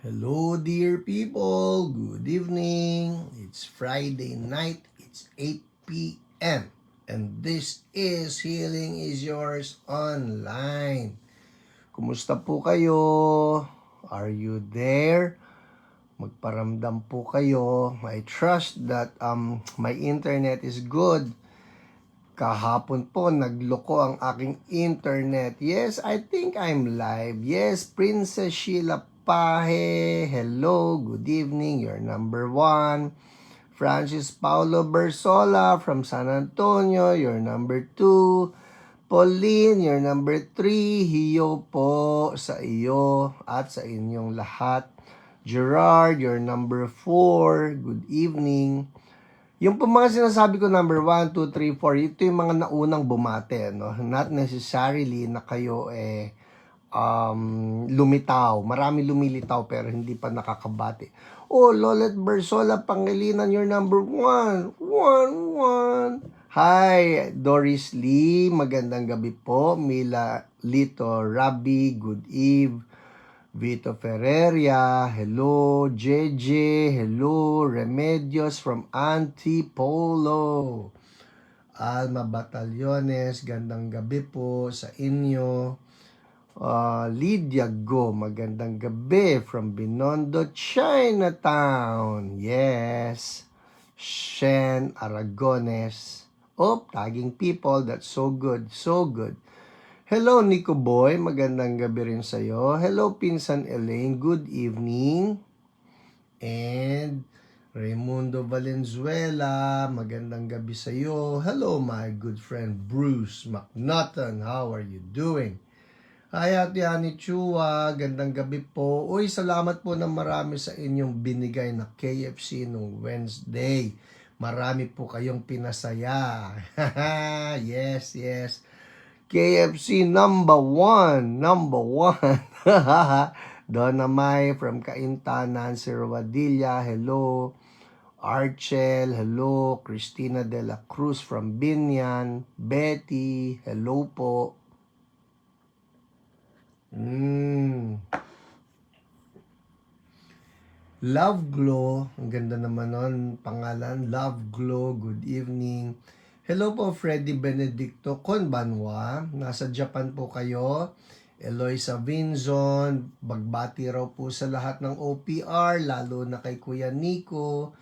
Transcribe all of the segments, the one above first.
Hello, dear people. Good evening. It's Friday night. It's 8 p.m. And this is Healing is Yours Online. Kumusta po kayo? Are you there? Magparamdam po kayo. I trust that my internet is good. Kahapon po, nagloko ang aking internet. Yes, I think I'm live. Yes, Princess Sheila Pahe. Hello, good evening. You're number 1. Francis Paulo Bersola from San Antonio. You're number 2. Pauline, you're number 3. Hiyo po sa iyo at sa inyong lahat. Gerard, you're number 4. Good evening. Yung po mga sinasabi ko, number 1, 2, 3, 4, ito yung mga naunang bumate, no? Not necessarily na kayo lumitaw. Marami lumilitaw pero hindi pa nakakabati. Oh, Lolet Bersola Pangilinan, you're number 1. 1. Hi, Doris Lee. Magandang gabi po. Mila Lito Rabi, good eve. Vito Ferreria, hello. JJ, hello. Remedios from Antipolo. Alma Batallones, gandang gabi po sa inyo. Lydia Go, magandang gabi from Binondo, Chinatown. Yes. Shen Aragones. Oh, tagging people, that's so good, so good. Hello, Nico Boy. Magandang gabi rin sa'yo. Hello, Pinsan Elaine. Good evening. And Raimundo Valenzuela. Magandang gabi sa'yo. Hello, my good friend Bruce McNaughton. How are you doing? Hi, Ate Ani Chua. Gandang gabi po. Uy, salamat po ng marami sa inyong binigay na KFC nung Wednesday. Marami po kayong pinasaya. Yes, yes. KFC number 1. Donna May from Caintanan, Sir Wadilla, hello. Archel, hello. Cristina de la Cruz from Binyan. Betty, hello po. Love Glow, ang ganda naman nun, pangalan, Love Glow, good evening. Hello po, Freddy Benedicto Konbanwa. Nasa Japan po kayo. Eloisa Vinzon. Bagbati raw po sa lahat ng OPR, lalo na kay Kuya Nico.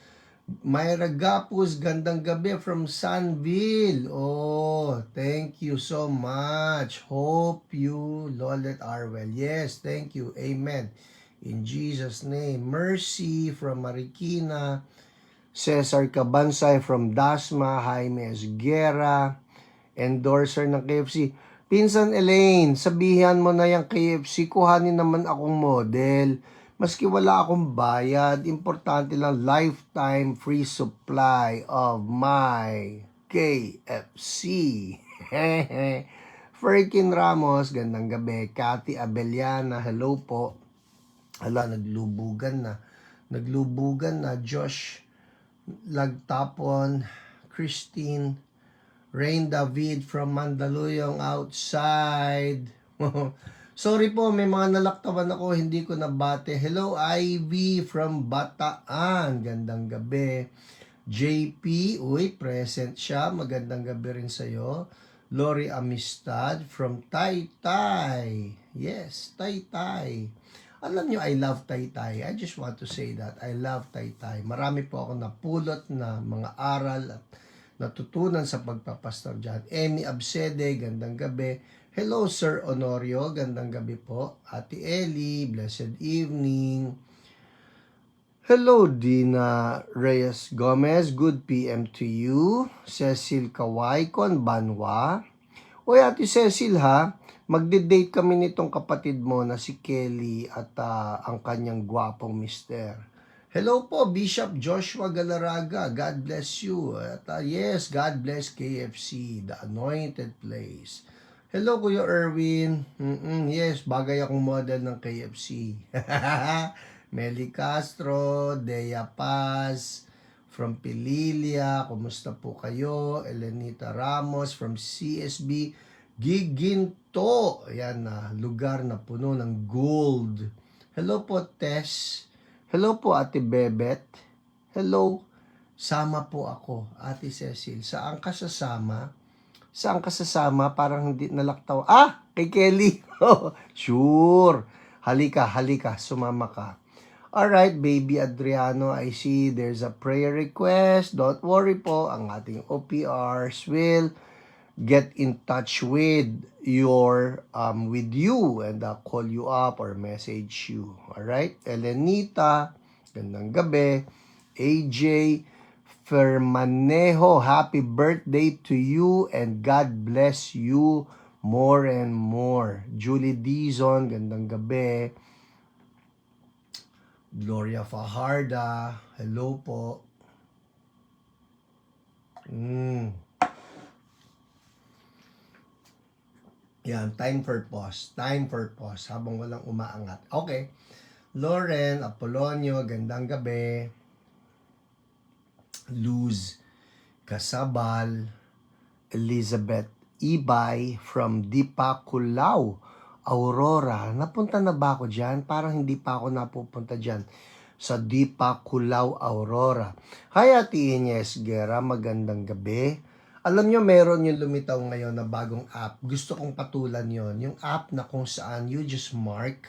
Myra Gapus, gandang gabi from Sunville. Oh, thank you so much. Hope you, Lolet, are well. Yes, thank you. Amen. In Jesus' name. Mercy from Marikina. Cesar Cabansay from Dasma, Jaime Esguera, endorser ng KFC. Pinsan Elaine, sabihan mo na yung KFC, kuhanin naman akong model. Maski wala akong bayad, importante lang lifetime free supply of my KFC. Ferkin Ramos, gandang gabi. Cathy Abeliana, hello po. Hala, naglubugan na. Josh Lagtapon, Christine, Rain David from Mandaluyong outside. Sorry po, may mga nalaktawan ako, hindi ko nabate. Hello, Ivy from Bataan. Gandang gabi. JP, uy, present siya. Magandang gabi rin sa'yo. Lori Amistad from Taytay. Yes, Taytay. Alam nyo, I love Taytay. I just want to say that. I love Taytay. Marami po ako napulot na mga aral at natutunan sa pagpapastor dyan. Emmy Absede, gandang gabi. Hello, Sir Honorio, gandang gabi po. Ate Ellie, blessed evening. Hello, Dina Reyes Gomez, good PM to you. Cecil Kaway, Banwa. Uy, Ate Cecil ha, magde-date kami nitong kapatid mo na si Kelly at ang kanyang gwapong mister. Hello po, Bishop Joshua Galaraga. God bless you. At yes, God bless KFC, the anointed place. Hello, Kuya Erwin. Yes, bagay akong model ng KFC. Meli Castro, Dea Paz, from Pililia, kumusta po kayo? Elenita Ramos from CSB Giginto. Ayan na, lugar na puno ng gold. Hello po, Tess. Hello po, Ate Bebet. Hello. Sama po ako, Ate Cecil. Saan ka sasama? Saan ka sasama? Parang hindi nalaktaw. Ah! Kay Kelly. Sure. Halika, halika. Sumama ka. Alright, baby Adriano, I see there's a prayer request. Don't worry po, ang ating OPRs will get in touch with you and call you up or message you. Alright? Elenita, gandang gabi. AJ Fermanejo, happy birthday to you and God bless you more and more. Julie Dizon, gandang gabi. Gloria Fajarda, hello po. Yan, time for pause. Time for pause habang walang umaangat. Okay. Lauren, Apolonio, gandang gabi. Luz Casabal, Elizabeth Ibay from Dipaculao, Aurora. Napunta na ba ako dyan? Parang hindi pa ako napupunta dyan sa Dipaculao, Aurora. Hi, Ate Ines Guerra, magandang gabi. Alam nyo, meron yung lumitaw ngayon na bagong app. Gusto kong patulan yon. Yung app na kung saan you just mark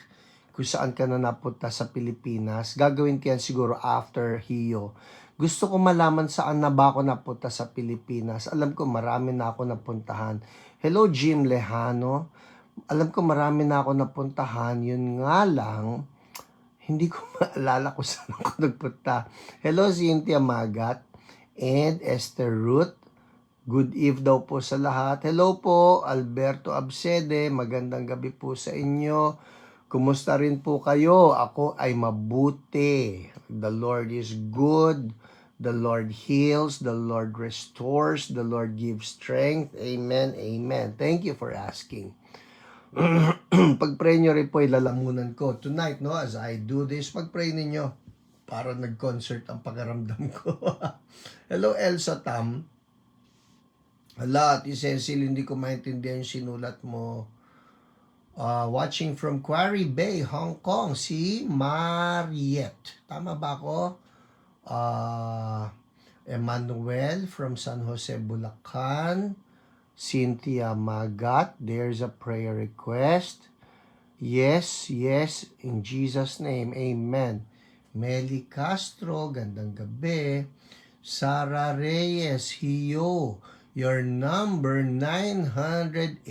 kung saan ka na napunta sa Pilipinas. Gagawin ko yan siguro after Hiyo. Gusto ko malaman saan na ba ako napunta sa Pilipinas. Alam ko marami na ako napuntahan. Hello, Jim Lejano. Alam ko marami na ako napuntahan. Yun nga lang, hindi ko maalala kung saan ako nagpunta. Hello, Cynthia Magat and Esther Ruth. Good eve daw po sa lahat. Hello po, Alberto Absede. Magandang gabi po sa inyo. Kumusta rin po kayo? Ako ay mabuti. The Lord is good. The Lord heals. The Lord restores. The Lord gives strength. Amen. Amen. Thank you for asking. Pag-pray nyo rin po, ilalamunan ko. Tonight, no, as I do this, pag-pray ninyo. Para nag-concert ang pagaramdam ko. Hello, Elsa Tam. Hala, Ate Cecil, hindi ko maintindihan yung sinulat mo. Watching from Quarry Bay, Hong Kong, si Mariette. Tama ba ako? Emmanuel from San Jose, Bulacan. Cynthia Magat, there's a prayer request. Yes, yes, in Jesus' name, amen. Meli Castro, gandang gabi. Sara Reyes, Hiyo. Your number 980.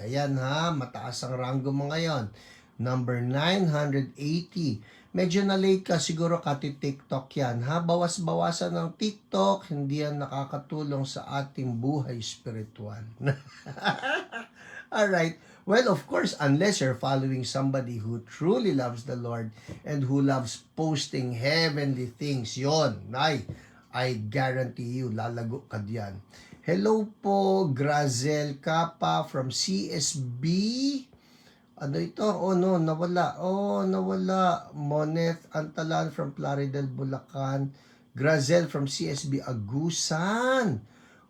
Ayan ha, mataas ang ranggo mo ngayon. Number 980. Medyo na late ka, siguro kati-TikTok yan ha. Bawas-bawasan ng TikTok, hindi yan nakakatulong sa ating buhay spiritual. Alright. Well, of course, unless you're following somebody who truly loves the Lord and who loves posting heavenly things, yon, I guarantee you, lalago ka diyan. Hello po, Grazel Capa from CSB. Ano ito? Oh no, nawala. Moneth Antalan from Plaridel, Bulacan. Grazel from CSB Agusan.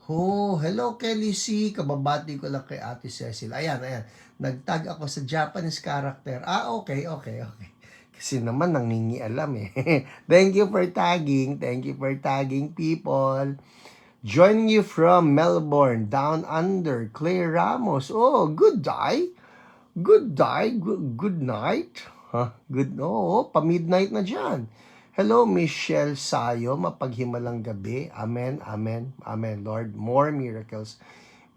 Oh, hello Kelly C. Kababati ko lang kay Ate Cecil. Ayan. Nagtag ako sa Japanese character. Okay. Kasi naman nangingialam eh. Thank you for tagging. Thank you for tagging, people. Joining you from Melbourne, Down Under, Claire Ramos. Oh, good day. Good night. Pa-midnight na dyan. Hello, Michelle Sayo. Mapaghimalang gabi. Amen. Lord, more miracles.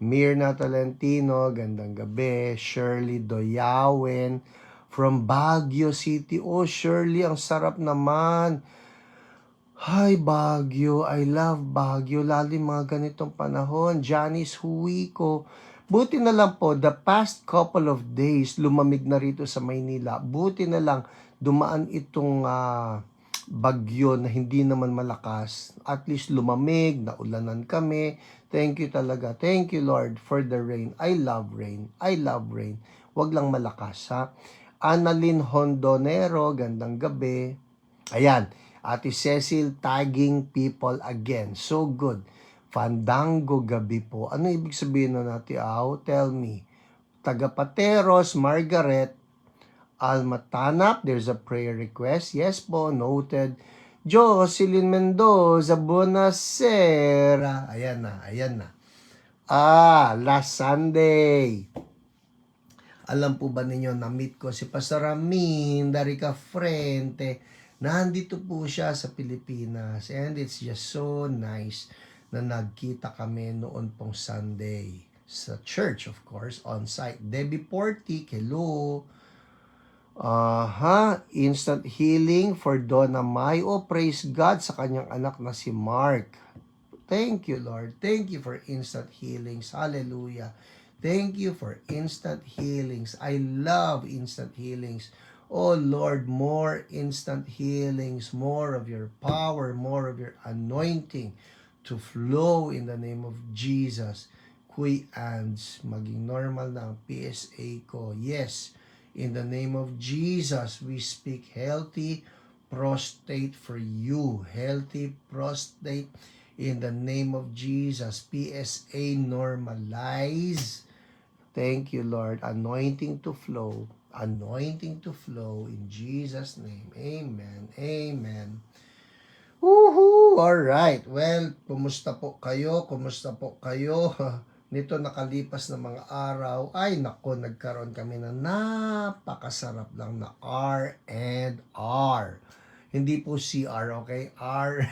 Mirna Tolentino, gandang gabi. Shirley Doyawen from Baguio City. Oh, Shirley, ang sarap naman. Hi, Baguio. I love Baguio. Lalo mga ganitong panahon. Janice Huwico. Buti na lang po, the past couple of days, lumamig na rito sa Maynila. Buti na lang, dumaan itong bagyo na hindi naman malakas. At least lumamig, naulanan kami. Thank you talaga. Thank you, Lord, for the rain. I love rain. Wag lang malakas, ha? Annalyn Hondonero, gandang gabi. Ayan, Ate Cecil tagging people again. So good. Fandango gabi po. Ano ibig sabihin na natin? Tell me. Tagapateros, Margaret, Alma Tanap, there's a prayer request. Yes po, noted. Jocelyn Mendoza, Bonacera. Ayan na, ayan na. Last Sunday. Alam po ba ninyo, na-meet ko si Pastor Amin Darica Frente. Nandito po siya sa Pilipinas. And it's just so nice na nagkita kami noon pong Sunday. Sa church, of course, on site. Debbie Portik, hello. Instant healing for Donna May. Oh, praise God sa kanyang anak na si Mark. Thank you, Lord. Thank you for instant healings. Hallelujah. Thank you for instant healings. I love instant healings. Oh, Lord, more instant healings, more of your power, more of your anointing to flow in the name of Jesus. Kuy Ands, maging normal na ang PSA ko. Yes, in the name of Jesus, we speak healthy prostate for you. Healthy prostate in the name of Jesus. PSA normalize. Thank you, Lord. Anointing to flow. Anointing to flow in Jesus' name. Amen. Amen. Woohoo! Alright. Well, kumusta po kayo? Kumusta po kayo? Nito nakalipas na mga araw, ay nako, nagkaroon kami ng napakasarap lang na R&R. Hindi po CR, okay? R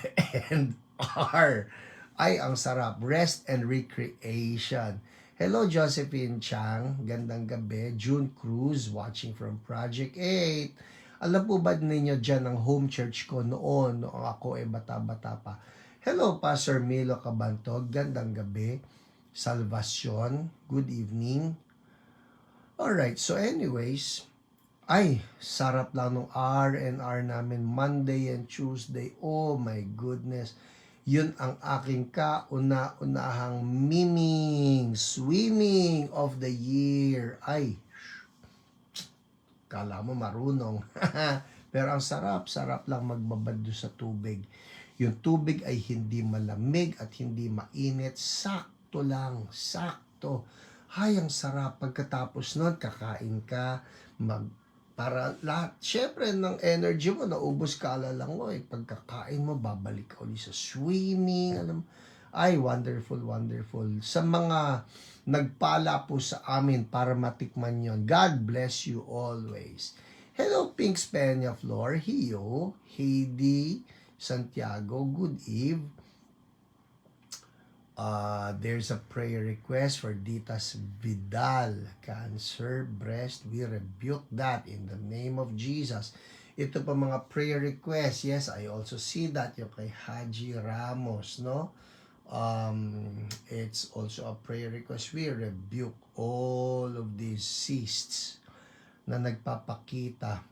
and R. Ay, ang sarap. Rest and recreation. Hello, Josephine Chang. Gandang gabi. June Cruz, watching from Project 8. Alam po ba ninyo dyan ang home church ko noon ako bata-bata pa. Hello, Pastor Milo Cabantog. Gandang gabi. Salvacion, good evening. Alright, so anyways, ay, sarap lang nung R&R namin Monday and Tuesday. Oh my goodness. Yun ang aking kauna-unahang swimming of the year. Ay, kala mo marunong. Pero ang sarap lang magbabad doon sa tubig. Yung tubig ay hindi malamig at hindi mainit. Sakto lang, sakto. Ay, ang sarap. Pagkatapos nun, kakain ka, para lahat, syempre, ng energy mo, naubos ka lang mo, pagkakain mo, babalik ka ulit sa swimming, alam, ay, wonderful, wonderful. Sa mga nagpala po sa amin para matikman yon, God bless you always. Hello, Pink Spania Floor, Hio, Heidi, Santiago, good eve. There's a prayer request for Ditas Vidal, cancer, breast. We rebuke that in the name of Jesus. Ito pa mga prayer requests. Yes, I also see that yung kay Haji Ramos, no? It's also a prayer request. We rebuke all of these cysts na nagpapakita.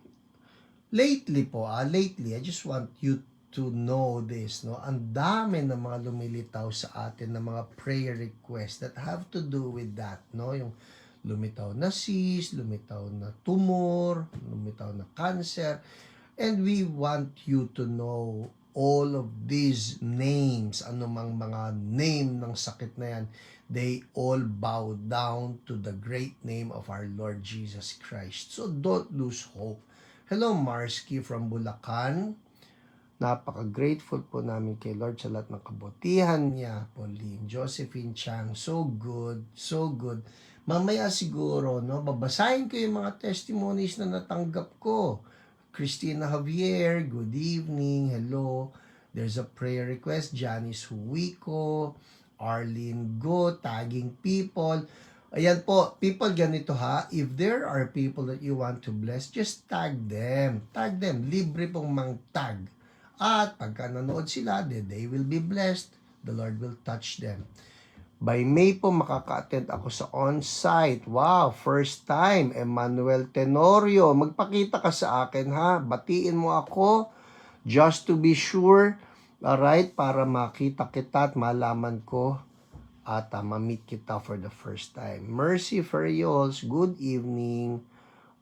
Lately, I just want you to know this, no? Ang dami ng mga lumilitaw sa atin ng mga prayer requests that have to do with that, no? Yung lumitaw na cyst, lumitaw na tumor, lumitaw na cancer. And we want you to know all of these names, anumang mga name ng sakit na yan, they all bow down to the great name of our Lord Jesus Christ. So don't lose hope. Hello, Marsky from Bulacan. Napaka-grateful po namin kay Lord sa lahat ng kabutihan niya. Pauline, Josephine Chang, so good, so good. Mamaya siguro, no, babasahin ko yung mga testimonies na natanggap ko. Christina Javier, good evening, hello. There's a prayer request, Janice Huico, Arlene Go, tagging people. Ayan po, people, ganito ha, if there are people that you want to bless, just tag them. Tag them, libre pong mang-tag. At pagka nanood sila, they will be blessed. The Lord will touch them. By May po makaka-attend ako sa on-site. Wow, first time. Emmanuel Tenorio, magpakita ka sa akin ha. Batiin mo ako just to be sure. Alright, para makita kita at malaman ko at ma-meet kita for the first time. Mercy Ferriols, good evening.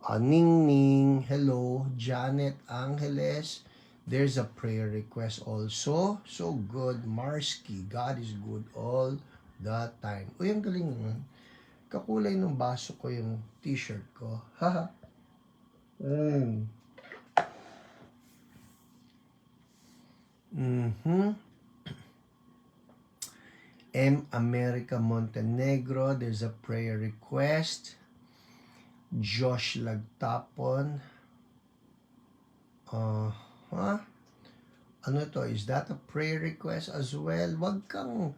Ningning, hello. Janet Angeles, there's a prayer request also. So good. Marsky, God is good all the time. Uy, ang galing naman. Kakulay ng baso ko yung t-shirt ko. Haha. Mm. Mm-hmm. M. America Montenegro, there's a prayer request. Josh Lagtapon. Huh? Ano to? Is that a prayer request as well? Wag kang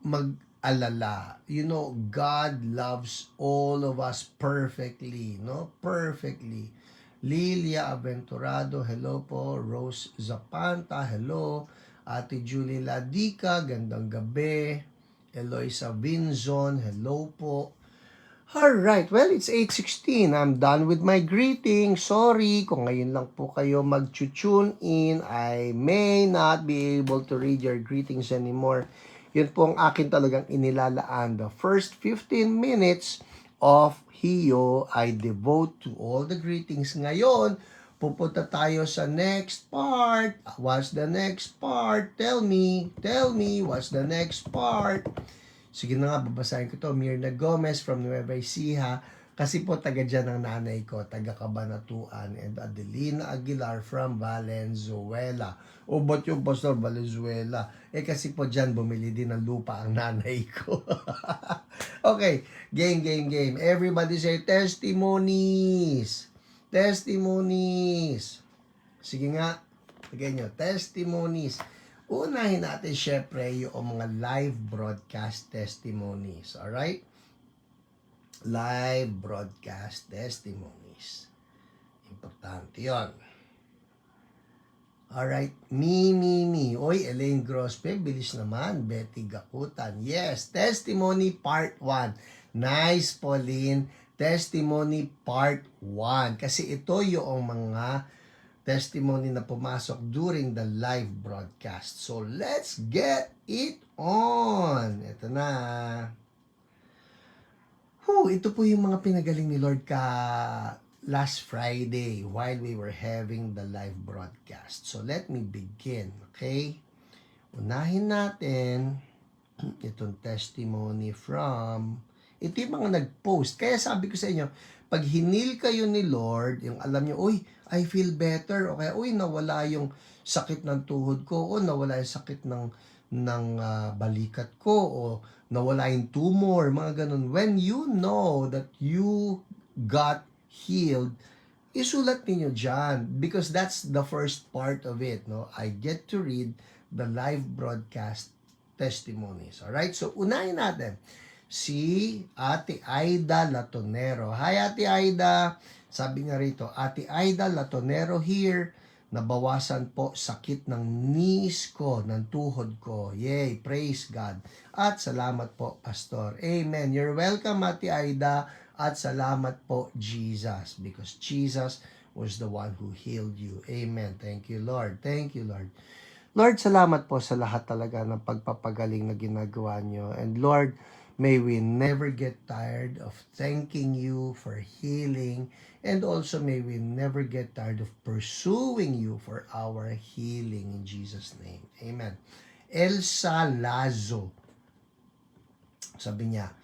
mag-alala. You know, God loves all of us perfectly, no? Perfectly. Lilia Aventurado, hello po. Rose Zapanta, hello. Ate Julie Ladica, gandang gabi. Eloisa Vinzon, hello po. Alright, well, it's 8:16. I'm done with my greeting. Sorry kung ngayon lang po kayo mag-tune in. I may not be able to read your greetings anymore. Yun po ang akin talagang inilalaan. The first 15 minutes of Hiyo I devote to all the greetings. Ngayon, pupunta tayo sa next part. What's the next part? Tell me, what's the next part? Sige na nga, babasahin ko to. Mirna Gomez from Nueva Ecija. Kasi po taga dyan ang nanay ko, taga Cabanatuan. And Adelina Aguilar from Valenzuela. O ba't yung Pastor Valenzuela? Kasi po dyan bumili din ng lupa ang nanay ko. Okay, game. Everybody say testimonies. Testimonies. Sige nga, lagay nyo, testimonies. Unahin natin syempre yung mga live broadcast testimonies. Alright? Live broadcast testimonies. Importante yon. Alright, me. Oy, Elaine Grospe, bilis naman. Betty Gakutan. Yes, testimony part 1. Nice, Pauline. Testimony part 1. Kasi ito yung mga testimony na pumasok during the live broadcast. So, let's get it on. Ito na. Ito po yung mga pinagaling ni Lord last Friday while we were having the live broadcast. So, let me begin. Okay? Unahin natin itong testimony from ito yung mga nag-post. Kaya sabi ko sa inyo, pag hinil kayo ni Lord, yung alam nyo, uy, I feel better. O kaya, uy, nawala yung sakit ng tuhod ko. O nawala yung sakit ng balikat ko. O nawala yung tumor. Mga ganun. When you know that you got healed, isulat niyo dyan. Because that's the first part of it. No? I get to read the live broadcast testimonies. Alright? So, unahin natin si Ate Aida Latonero. Hi, Ate Aida. Sabi nga rito, Ate Aida Latonero here. Nabawasan po sakit ng knees ko, ng tuhod ko. Yay, praise God. At salamat po, Pastor. Amen. You're welcome, Ate Aida. At salamat po, Jesus. Because Jesus was the one who healed you. Amen. Thank you, Lord. Thank you, Lord. Lord, salamat po sa lahat talaga ng pagpapagaling na ginagawa nyo. And Lord, may we never get tired of thanking you for healing. And also may we never get tired of pursuing you for our healing in Jesus' name. Amen. Elsa Lazo. Sabi niya,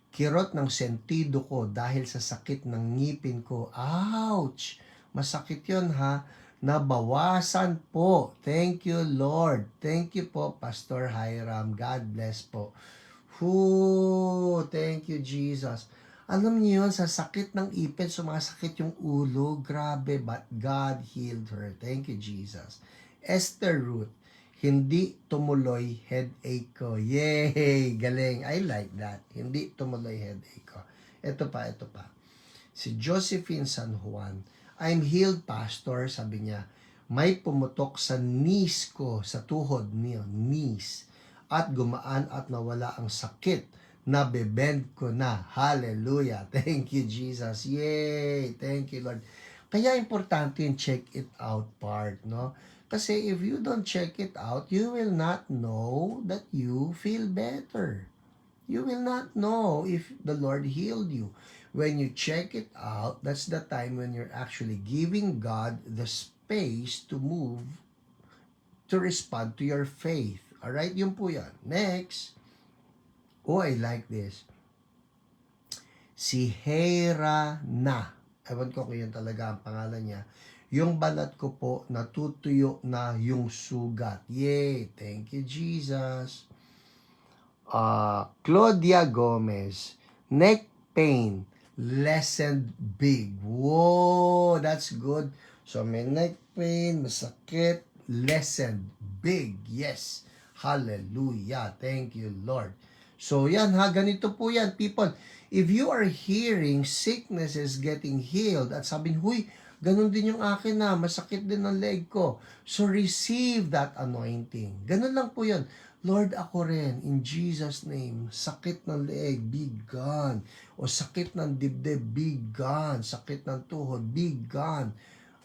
kirot ng sentido ko dahil sa sakit ng ngipin ko. Ouch! Masakit yun ha. Nabawasan po. Thank you, Lord. Thank you po, Pastor Hiram. God bless po. Thank you, Jesus. Alam niyo yun, sa sakit ng ipin, sumasakit yung ulo. Grabe, but God healed her. Thank you, Jesus. Esther Ruth, hindi tumuloy headache ko. Yay! Galing. I like that. Hindi tumuloy headache ko. Ito pa. Si Josephine San Juan, I'm healed, Pastor. Sabi niya, may pumutok sa knees ko, sa tuhod niyo, knees. At gumaan at nawala ang sakit. Nabebend ko na. Hallelujah. Thank you, Jesus. Yay! Thank you, Lord. Kaya importante yung check it out part, no? Kasi if you don't check it out, you will not know that you feel better. You will not know if the Lord healed you. When you check it out, that's the time when you're actually giving God the space to move, to respond to your faith. Alright, yun po yan. Next. I like this. si Hera na. Ewan ko kung yun talaga ang pangalan niya. Yung balat ko po, natutuyo na yung sugat. Yay! Thank you, Jesus. Claudia Gomez, neck pain, lessened big. Whoa, that's good. So, may neck pain, masakit, lessened big. Yes. Hallelujah. Thank you, Lord. So, yan ha, ganito po yan, people. If you are hearing sickness is getting healed at sabihin, huy, ganun din yung akin na, masakit din ang leg ko. So, receive that anointing. Ganun lang po yun. Lord, ako rin, in Jesus' name, sakit ng leeg, be gone. O sakit ng dibdib, be gone. Sakit ng tuhod, be gone.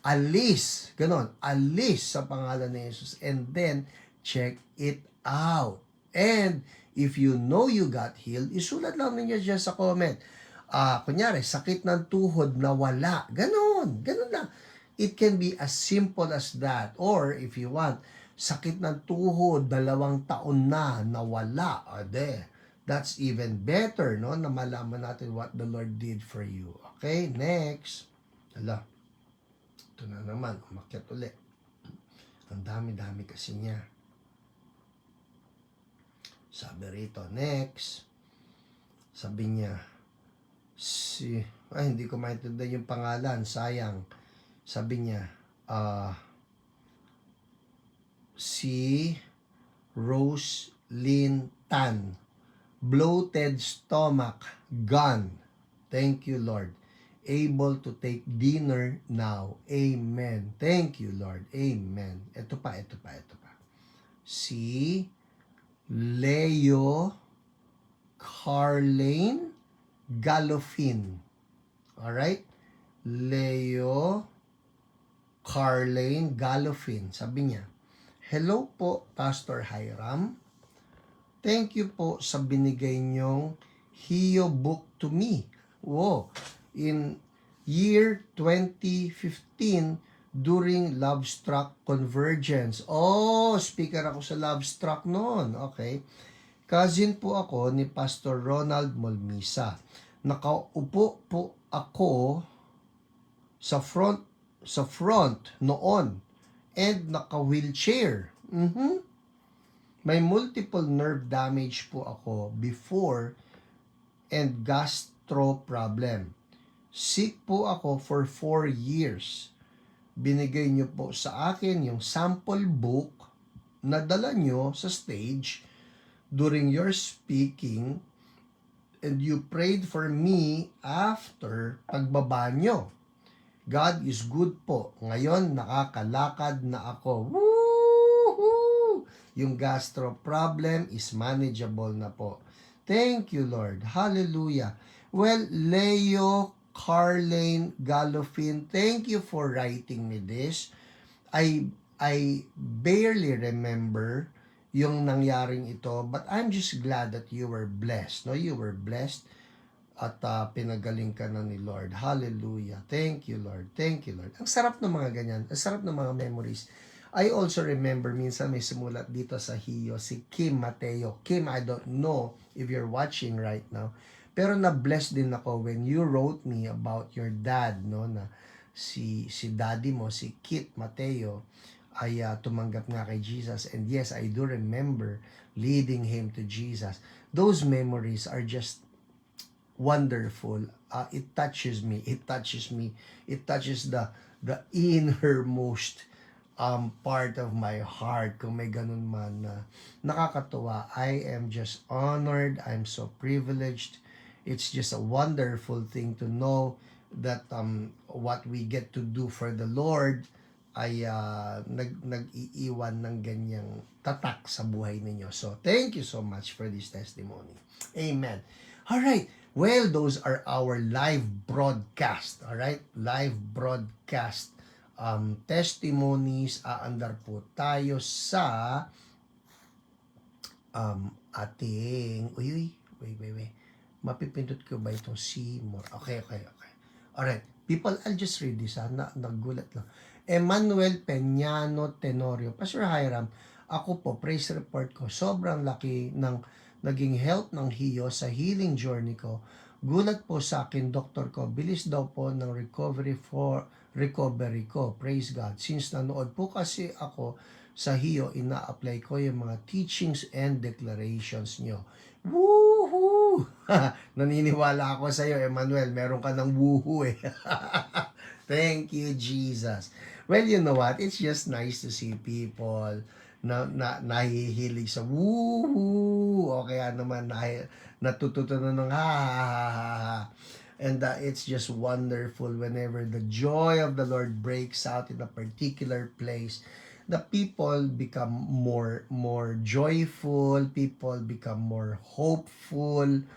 Alis, ganon, alis sa pangalan ni Jesus. And then, check it out. And, if you know you got healed, isulat lang ninyo dyan sa comment. Kunyari, sakit ng tuhod na wala. Ganon lang. It can be as simple as that. Or, if you want, sakit ng tuhod, 2 taon na, nawala. That's even better, no? Na malaman natin what the Lord did for you. Okay, next. Ito na naman, umakyat ulit. Ang dami-dami kasi niya. Sabi rito, next. Sabi niya, hindi ko maintindihan yung pangalan, sayang. Sabi niya, si Roslyn Tan, bloated stomach, gone. Thank you, Lord. Able to take dinner now. Amen. Thank you, Lord. Amen. Ito pa. Si Leo Carlane Galofin. Alright? Leo Carlane Galofin. Sabi niya, hello po, Pastor Hiram. Thank you po sa binigay niyong Hio book to me. Wow. In year 2015, during Love Struck Convergence. Oh, speaker ako sa Love Struck noon. Okay. Cousin po ako ni Pastor Ronald Molmisa. Nakaupo po ako sa front noon and naka-wheelchair. May multiple nerve damage po ako before and gastro problem. Sick po ako for 4 years. Binigay niyo po sa akin yung sample book na dala niyo sa stage during your speaking and you prayed for me after pagbaba niyo. God is good po. Ngayon, nakakalakad na ako. Woohoo! Yung gastro problem is manageable na po. Thank you, Lord. Hallelujah. Well, Leo Carlane Galofin, thank you for writing me this. I barely remember yung nangyaring ito, but I'm just glad that you were blessed. No, you were blessed at pinagaling ka na ni Lord. Hallelujah. Thank you, Lord. Thank you, Lord. Ang sarap ng mga ganyan. Ang sarap ng mga memories. I also remember minsan may sumulat dito sa Hio si Kim Mateo. Kim, I don't know if you're watching right now. Pero na-bless din ako when you wrote me about your dad, no, na si daddy mo, si Kit Mateo, ay tumanggap nga kay Jesus. And yes, I do remember leading him to Jesus. Those memories are just wonderful. It touches me. It touches the innermost part of my heart. Kung may ganun man na nakakatuwa. I am just honored. I'm so privileged. It's just a wonderful thing to know that what we get to do for the Lord ay nag-iiwan ng ganyang tatak sa buhay ninyo. So, thank you so much for this testimony. Amen. Alright. Well, those are our live broadcast. Alright? Live broadcast testimonies. Aandar po tayo sa ating... Wait. Mapipindot ko ba itong see more? Okay. Alright. People, I'll just read this. Nagulat lang. Emmanuel Peñano Tenorio. Pastor Hiram, ako po, praise report ko, sobrang laki ng naging help ng Hio sa healing journey ko. Gulat po sa akin, doktor ko, bilis daw po ng recovery ko. Praise God. Since nanood po kasi ako sa HIO, ina-apply ko yung mga teachings and declarations nyo. Woohoo! Naniniwala ako sa iyo, Emmanuel. Meron ka ng woohoo eh. Thank you, Jesus. Well, you know what? It's just nice to see people nahihilig sa woohoo o kaya naman natututo na ng ha ha ha ha ha. And it's just wonderful whenever the joy of the Lord breaks out in a particular place. The people become more joyful, people become more hopeful,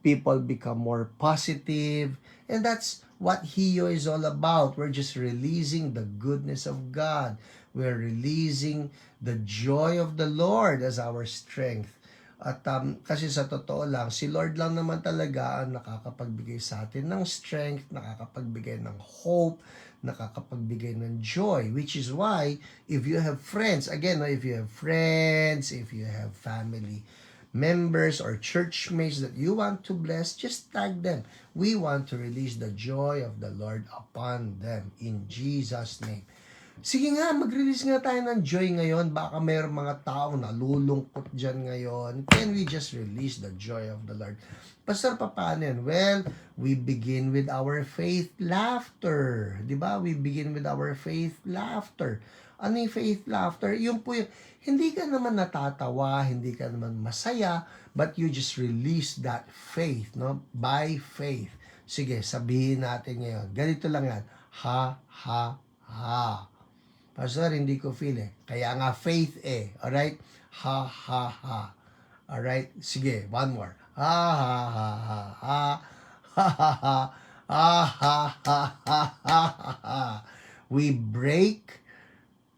people become more positive, and that's what HIO is all about. We're just releasing the goodness of God. We're releasing the joy of the Lord as our strength. At kasi sa totoo lang, si Lord lang naman talaga ang nakakapagbigay sa atin ng strength, nakakapagbigay ng hope, nakakapagbigay ng joy. Which is why, if you have friends, again, if you have friends, if you have family members or church mates that you want to bless, just tag them. We want to release the joy of the Lord upon them in Jesus' name. Sige nga, mag-release nga tayo ng joy ngayon. Baka mayroong mga taong nalulungkot dyan ngayon. Can we just release the joy of the Lord? Pastor, paano yan? Well, we begin with our faith laughter. Diba? We begin with our faith laughter. Ano yung faith laughter? Yung po yung, hindi ka naman natatawa, hindi ka naman masaya, but you just release that faith, no? By faith. Sige, sabihin natin ngayon. Ganito lang yan. Ha, ha, ha. Pastor, hindi ko feel eh. Kaya nga faith eh. Alright? Ha, ha, ha. Alright? Sige, one more. Ha, ha, ha, ha, ha. Ha, ha, ha. Ha, ha, ha, ha, ha, ha. We break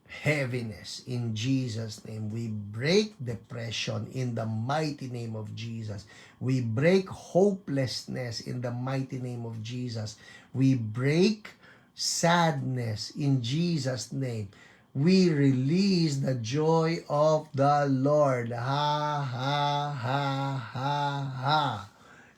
heaviness in Jesus' name. We break depression in the mighty name of Jesus. We break hopelessness in the mighty name of Jesus. We break sadness in Jesus' name. We release the joy of the Lord. Ha, ha, ha, ha, ha.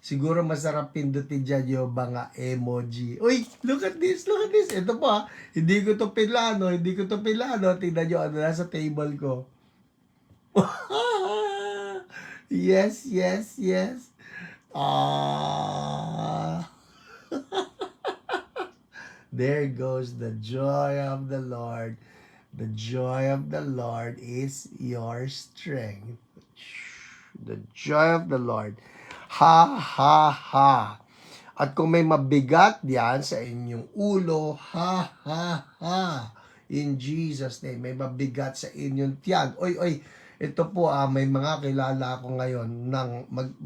Siguro masarap pindutin dyan yung mga emoji. Uy, look at this, look at this. Ito pa, hindi ko to pilano. Tingnan nyo ano nasa table ko. Yes, yes, yes. Ah. There goes the joy of the Lord. The joy of the Lord is your strength. The joy of the Lord. Ha, ha, ha. At kung may mabigat diyan sa inyong ulo, ha, ha, ha. In Jesus' name, may mabigat sa inyong tiyan. Oy, oy, ito po may mga kilala ko ngayon ng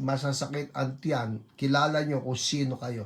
masasakit ang tiyan. Kilala nyo kung sino kayo.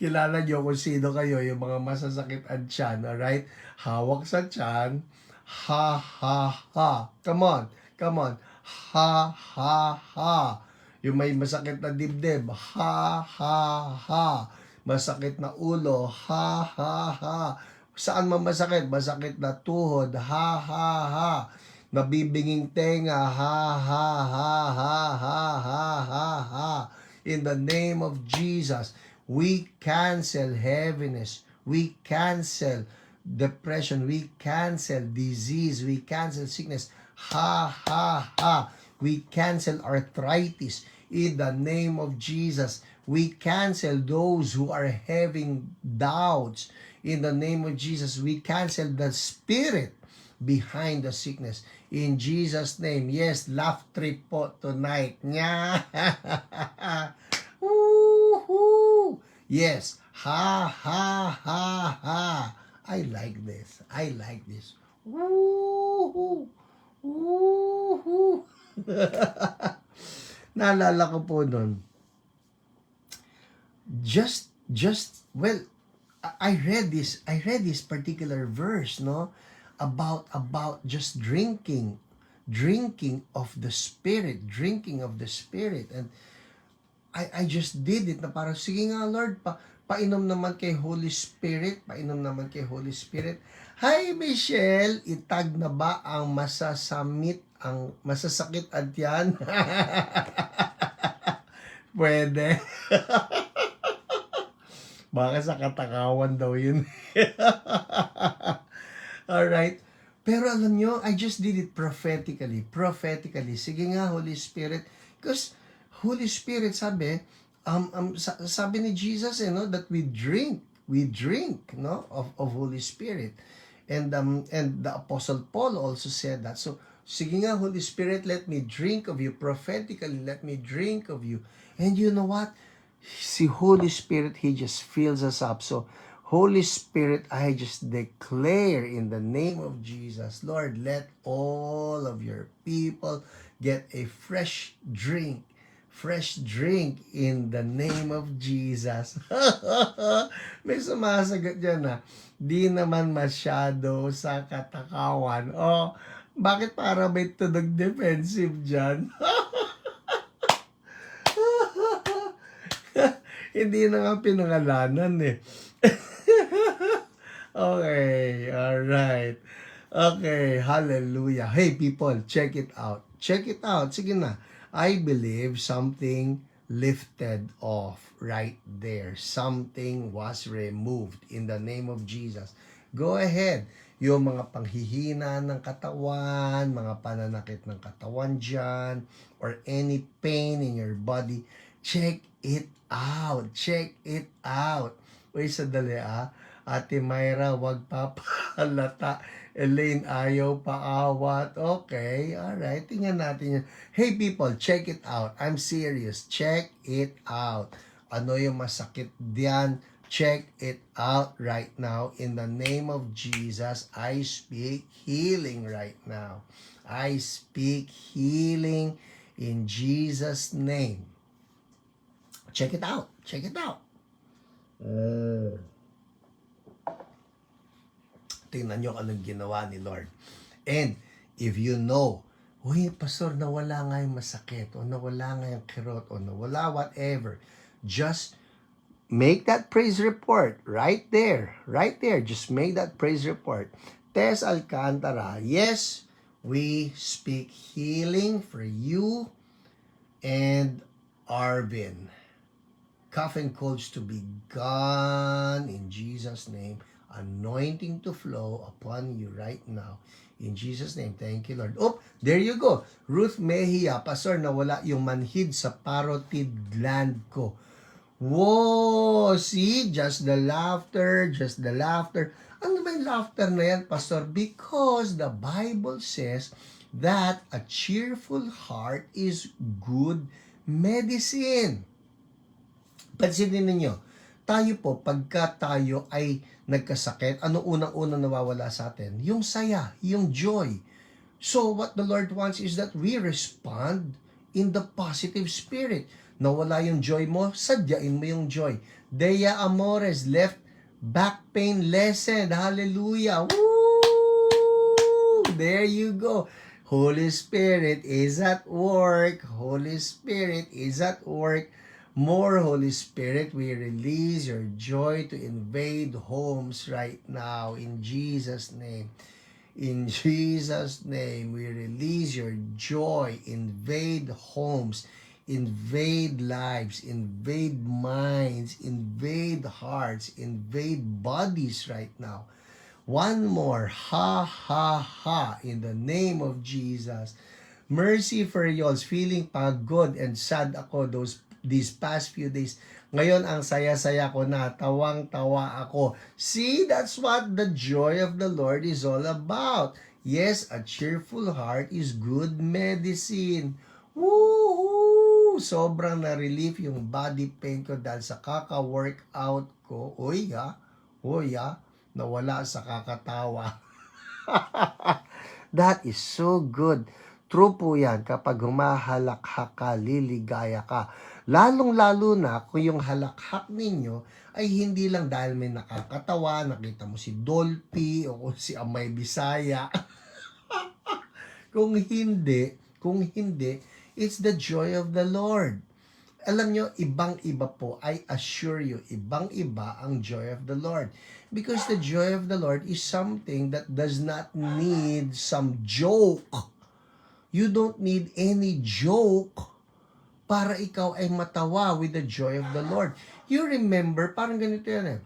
Kilala nyo kung sino kayo, yung mga masasakit ang tiyan, alright? Hawak sa tiyan, ha, ha, ha. Come on, come on. Ha, ha, ha. Yung may masakit na dibdib, ha, ha, ha. Masakit na ulo, ha, ha, ha. Saan man masakit? Masakit na tuhod, ha, ha, ha. Nabibinging tenga, ha, ha, ha, ha, ha, ha, ha, ha. In the name of Jesus, we cancel heaviness. We cancel depression. We cancel disease. We cancel sickness. Ha, ha, ha. We cancel arthritis. In the name of Jesus, we cancel those who are having doubts. In the name of Jesus, we cancel the spirit behind the sickness. In Jesus' name, yes, laugh trip po tonight. Nya. Woohoo! Yes, ha, ha, ha, ha. I like this. I like this. Woohoo! Woohoo! Naalala ko po nun. Well, I read this particular verse, no? About just drinking of the Spirit, and I just did it na parang, sige nga Lord, painom naman kay Holy Spirit. Hi Michelle, itag na ba ang masasamit ang masasakit at yan. Pwede. Baka sa katakawan daw yun. Alright. Pero alam nyo, I just did it prophetically. Prophetically. Sige nga, Holy Spirit. Because Holy Spirit, sabi ni Jesus, that we drink, no, of Holy Spirit. And the Apostle Paul also said that. So, sige nga, Holy Spirit, let me drink of you prophetically. Let me drink of you. And you know what? Si Holy Spirit, He just fills us up. So, Holy Spirit, I just declare in the name of Jesus, Lord, let all of your people get a fresh drink in the name of Jesus. May sumasagot dyan na, di naman masyado sa katakawan. Oh, bakit para may tunog defensive dyan? Hindi na nga pinangalanan eh. Okay, alright. Okay, hallelujah. Hey people, check it out. Check it out. Sige na. I believe something lifted off right there. Something was removed in the name of Jesus. Go ahead. Yung mga panghihina ng katawan, mga pananakit ng katawan dyan, or any pain in your body, check it out. Check it out. Uy, sadali Ate Myra, wag papalata. Elaine, ayaw paawat. Okay, alright. Tingnan natin yan. Hey people, check it out. I'm serious. Check it out. Ano yung masakit diyan? Check it out right now. In the name of Jesus, I speak healing right now. I speak healing in Jesus' name. Check it out. Check it out. Tingnan nyo anong ginawa ni Lord. And if you know, uy, pastor, nawala nga yung masakit, o nawala nga yung kirot, o nawala whatever, just make that praise report right there. Right there. Just make that praise report. Tess Alcantara, yes, we speak healing for you and Arvin. Cough and colds to be gone in Jesus' name. Anointing to flow upon you right now. In Jesus' name, thank you, Lord. Oh, there you go. Ruth Mejia, Pastor, nawala yung manhid sa parotid gland ko. Whoa, see? Just the laughter, just the laughter. Ano ba yung laughter na yan, Pastor? Because the Bible says that a cheerful heart is good medicine. Pansinin ninyo, tayo po, pagka tayo ay nagkasakit, ano unang-unang nawawala sa atin? Yung saya, yung joy. So, what the Lord wants is that we respond in the positive spirit. Nawala yung joy mo, sadyain mo yung joy. Dea Amores, left back pain lessened. Hallelujah. Woo! There you go. Holy Spirit is at work. Holy Spirit is at work. More Holy Spirit, we release your joy to invade homes right now in Jesus' name. In Jesus' name, we release your joy, invade homes, invade lives, invade minds, invade hearts, invade bodies right now. One more, ha, ha, ha, in the name of Jesus. Mercy for y'all's feeling pagod and sad ako these past few days. Ngayon, ang saya-saya ko na, tawang-tawa ako. See, that's what the joy of the Lord is all about. Yes, a cheerful heart is good medicine. Woohoo! Sobrang na-relief yung body pain ko dahil sa kaka-workout ko. Uy, nawala sa kakatawa. That is so good. True po yan, kapag humahalakhak ka, liligaya ka. Lalong-lalo na kung yung halakhak ninyo ay hindi lang dahil may nakakatawa, nakita mo si Dolphy o si Amay Bisaya. Kung hindi, it's the joy of the Lord. Alam nyo, ibang-iba po, I assure you, ibang-iba ang joy of the Lord. Because the joy of the Lord is something that does not need some joke. You don't need any joke para ikaw ay matawa with the joy of the Lord. You remember, parang ganito yan eh.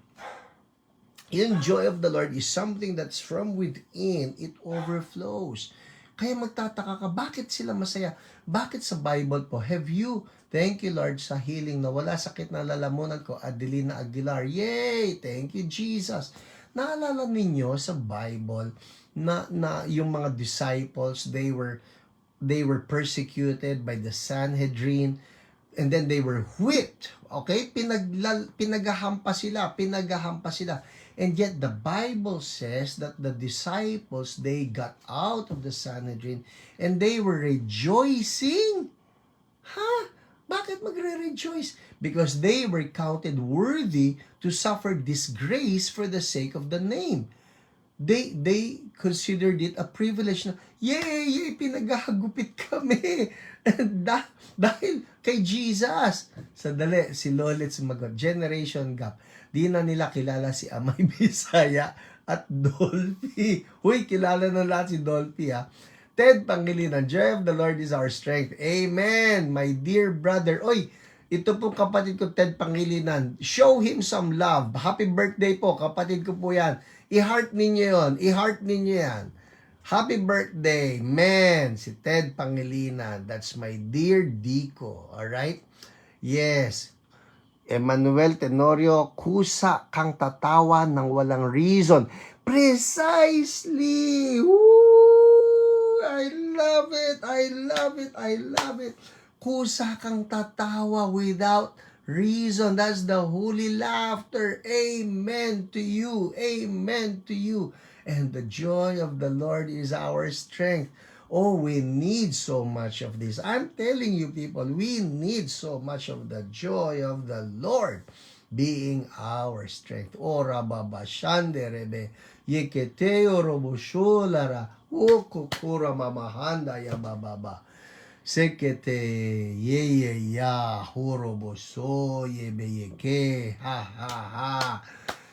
Yung joy of the Lord is something that's from within. It overflows. Kaya magtataka ka, bakit sila masaya? Bakit sa Bible po, have you, thank you Lord sa healing na wala sakit na lalamunan ko, Adelina Aguilar. Yay! Thank you Jesus. Naalala ninyo sa Bible na yung mga disciples, they were persecuted by the Sanhedrin, and then they were whipped. Okay? Pinagahampas sila. And yet the Bible says that the disciples, they got out of the Sanhedrin and they were rejoicing. Bakit magre-rejoice? Because they were counted worthy to suffer disgrace for the sake of the name. They considered it a privilege na, yay, pinagahagupit kami. Dahil kay Jesus. Sandali, si Lolit sumagot, generation gap. Di na nila kilala si Amay Bisaya at Dolphy. Huy, kilala na lahat si Dolphy ha. Ted Pangilinan, joy of the Lord is our strength. Amen, my dear brother. Oy, ito po kapatid ko Ted Pangilinan. Show him some love. Happy birthday po, kapatid ko po yan. I-heart ninyo yon. I-heart ninyo yan. Happy birthday, man. Si Ted Pangilinan. That's my dear Dico. Alright? Yes. Emmanuel Tenorio, kusa kang tatawa ng walang reason. Precisely! Woo! I love it! I love it! I love it! Kusa kang tatawa without reason. That's the holy laughter. Amen to you. Amen to you. And the joy of the Lord is our strength. Oh, we need so much of this. I'm telling you people, we need so much of the joy of the Lord being our strength. Ora baba shande rebe yeketeo roboshulara ukukura mamahanda ya bababa. Sekete ye ya horoboso yebeyeke ha ha ha.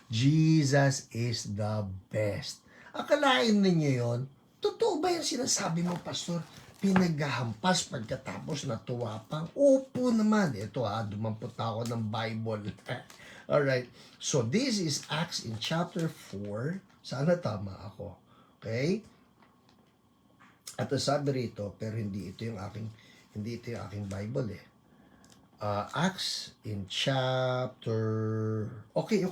Jesus is the best. Akalain ninyo yon? Totoo ba yung sinasabi mo, Pastor? Pinaghahampas pagkatapos natuwa pang? Opo naman. Ito dumampot ako ng Bible. Alright. So, this is Acts in chapter 4. Sana tama ako. Okay? At sabi rito, pero hindi ito yung aking Bible eh. Acts in chapter... Okay.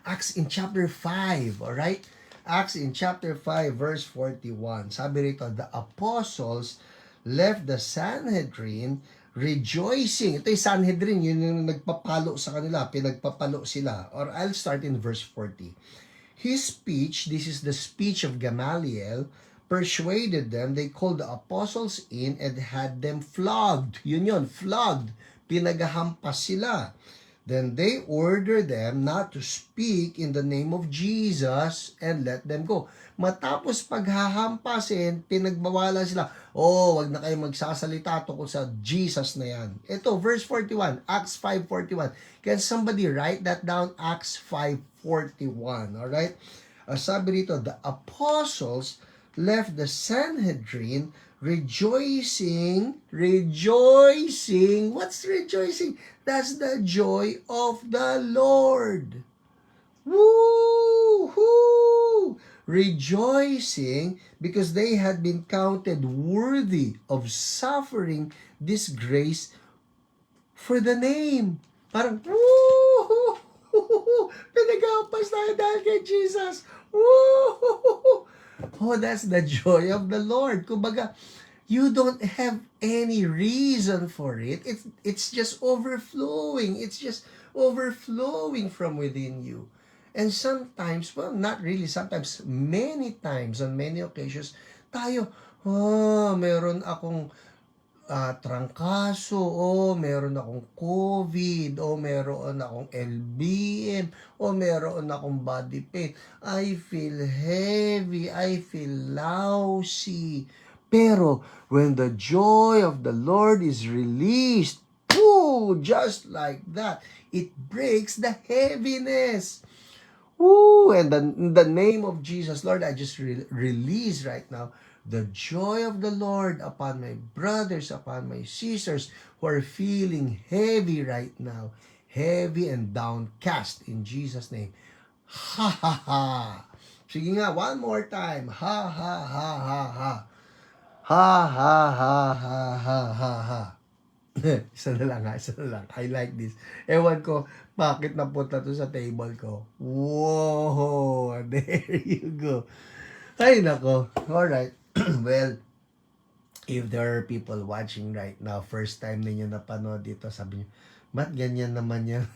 Acts in chapter 5. Alright? Acts in chapter 5 verse 41. Sabi rito, the apostles left the Sanhedrin rejoicing. Ito yung Sanhedrin, yun yung nagpapalo sa kanila, pinagpapalo sila. Or I'll start in verse 40. His speech, this is the speech of Gamaliel, persuaded them. They called the apostles in and had them flogged. Yun, flogged. Pinagahampas sila. Then they ordered them not to speak in the name of Jesus and let them go. Matapos paghahampasin, pinagbawalan sila. Wag na kayo magsasalita tungkol sa Jesus na yan. Ito, verse 41, Acts 5:41. Can somebody write that down? Acts 5:41. Alright? Sabi rito, the apostles left the Sanhedrin rejoicing. What's rejoicing? That's the joy of the Lord. Woo-hoo! Rejoicing because they had been counted worthy of suffering disgrace for the name. Parang, woo-hoo! Pinagapas tayo dahil kay Jesus. Woo-hoo! Oh, that's the joy of the Lord. Kumbaga, you don't have any reason for it. It's just overflowing. It's just overflowing from within you. And sometimes, well, not really sometimes, many times, on many occasions, tayo, meron akong trangkaso, meron akong COVID, meron akong LBM, meron akong body pain. I feel heavy, I feel lousy. Pero when the joy of the Lord is released, just like that, it breaks the heaviness. And in the name of Jesus, Lord, I just release right now the joy of the Lord upon my brothers, upon my sisters who are feeling heavy right now, heavy and downcast in Jesus' name. Ha ha ha. Sige nga, one more time. Ha ha ha ha ha. Ha ha ha ha ha ha ha. Isa na lang ha, isa na lang. I like this. Ewan ko, bakit napunta to sa table ko. Whoa! There you go. Ay, nako. Alright. Well, if there are people watching right now, first time ninyo napanood dito, sabi nyo, ba't ganyan naman yan?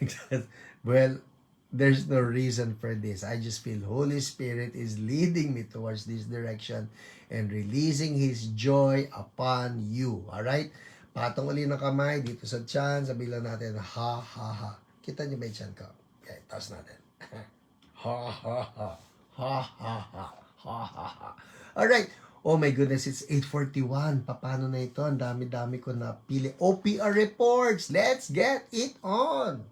Well, there's no reason for this. I just feel Holy Spirit is leading me towards this direction and releasing His joy upon you. Alright? Patong uli ng kamay dito sa tiyan. Sabi lang natin, ha, ha, ha. Kita nyo ba yung tiyan ko? Okay, taas natin. Ha, ha, ha. Ha, ha, ha. Ha, ha, ha. Alright. Oh my goodness, it's 8:41. Paano na ito? Ang dami-dami ko napili. OPR reports. Let's get it on.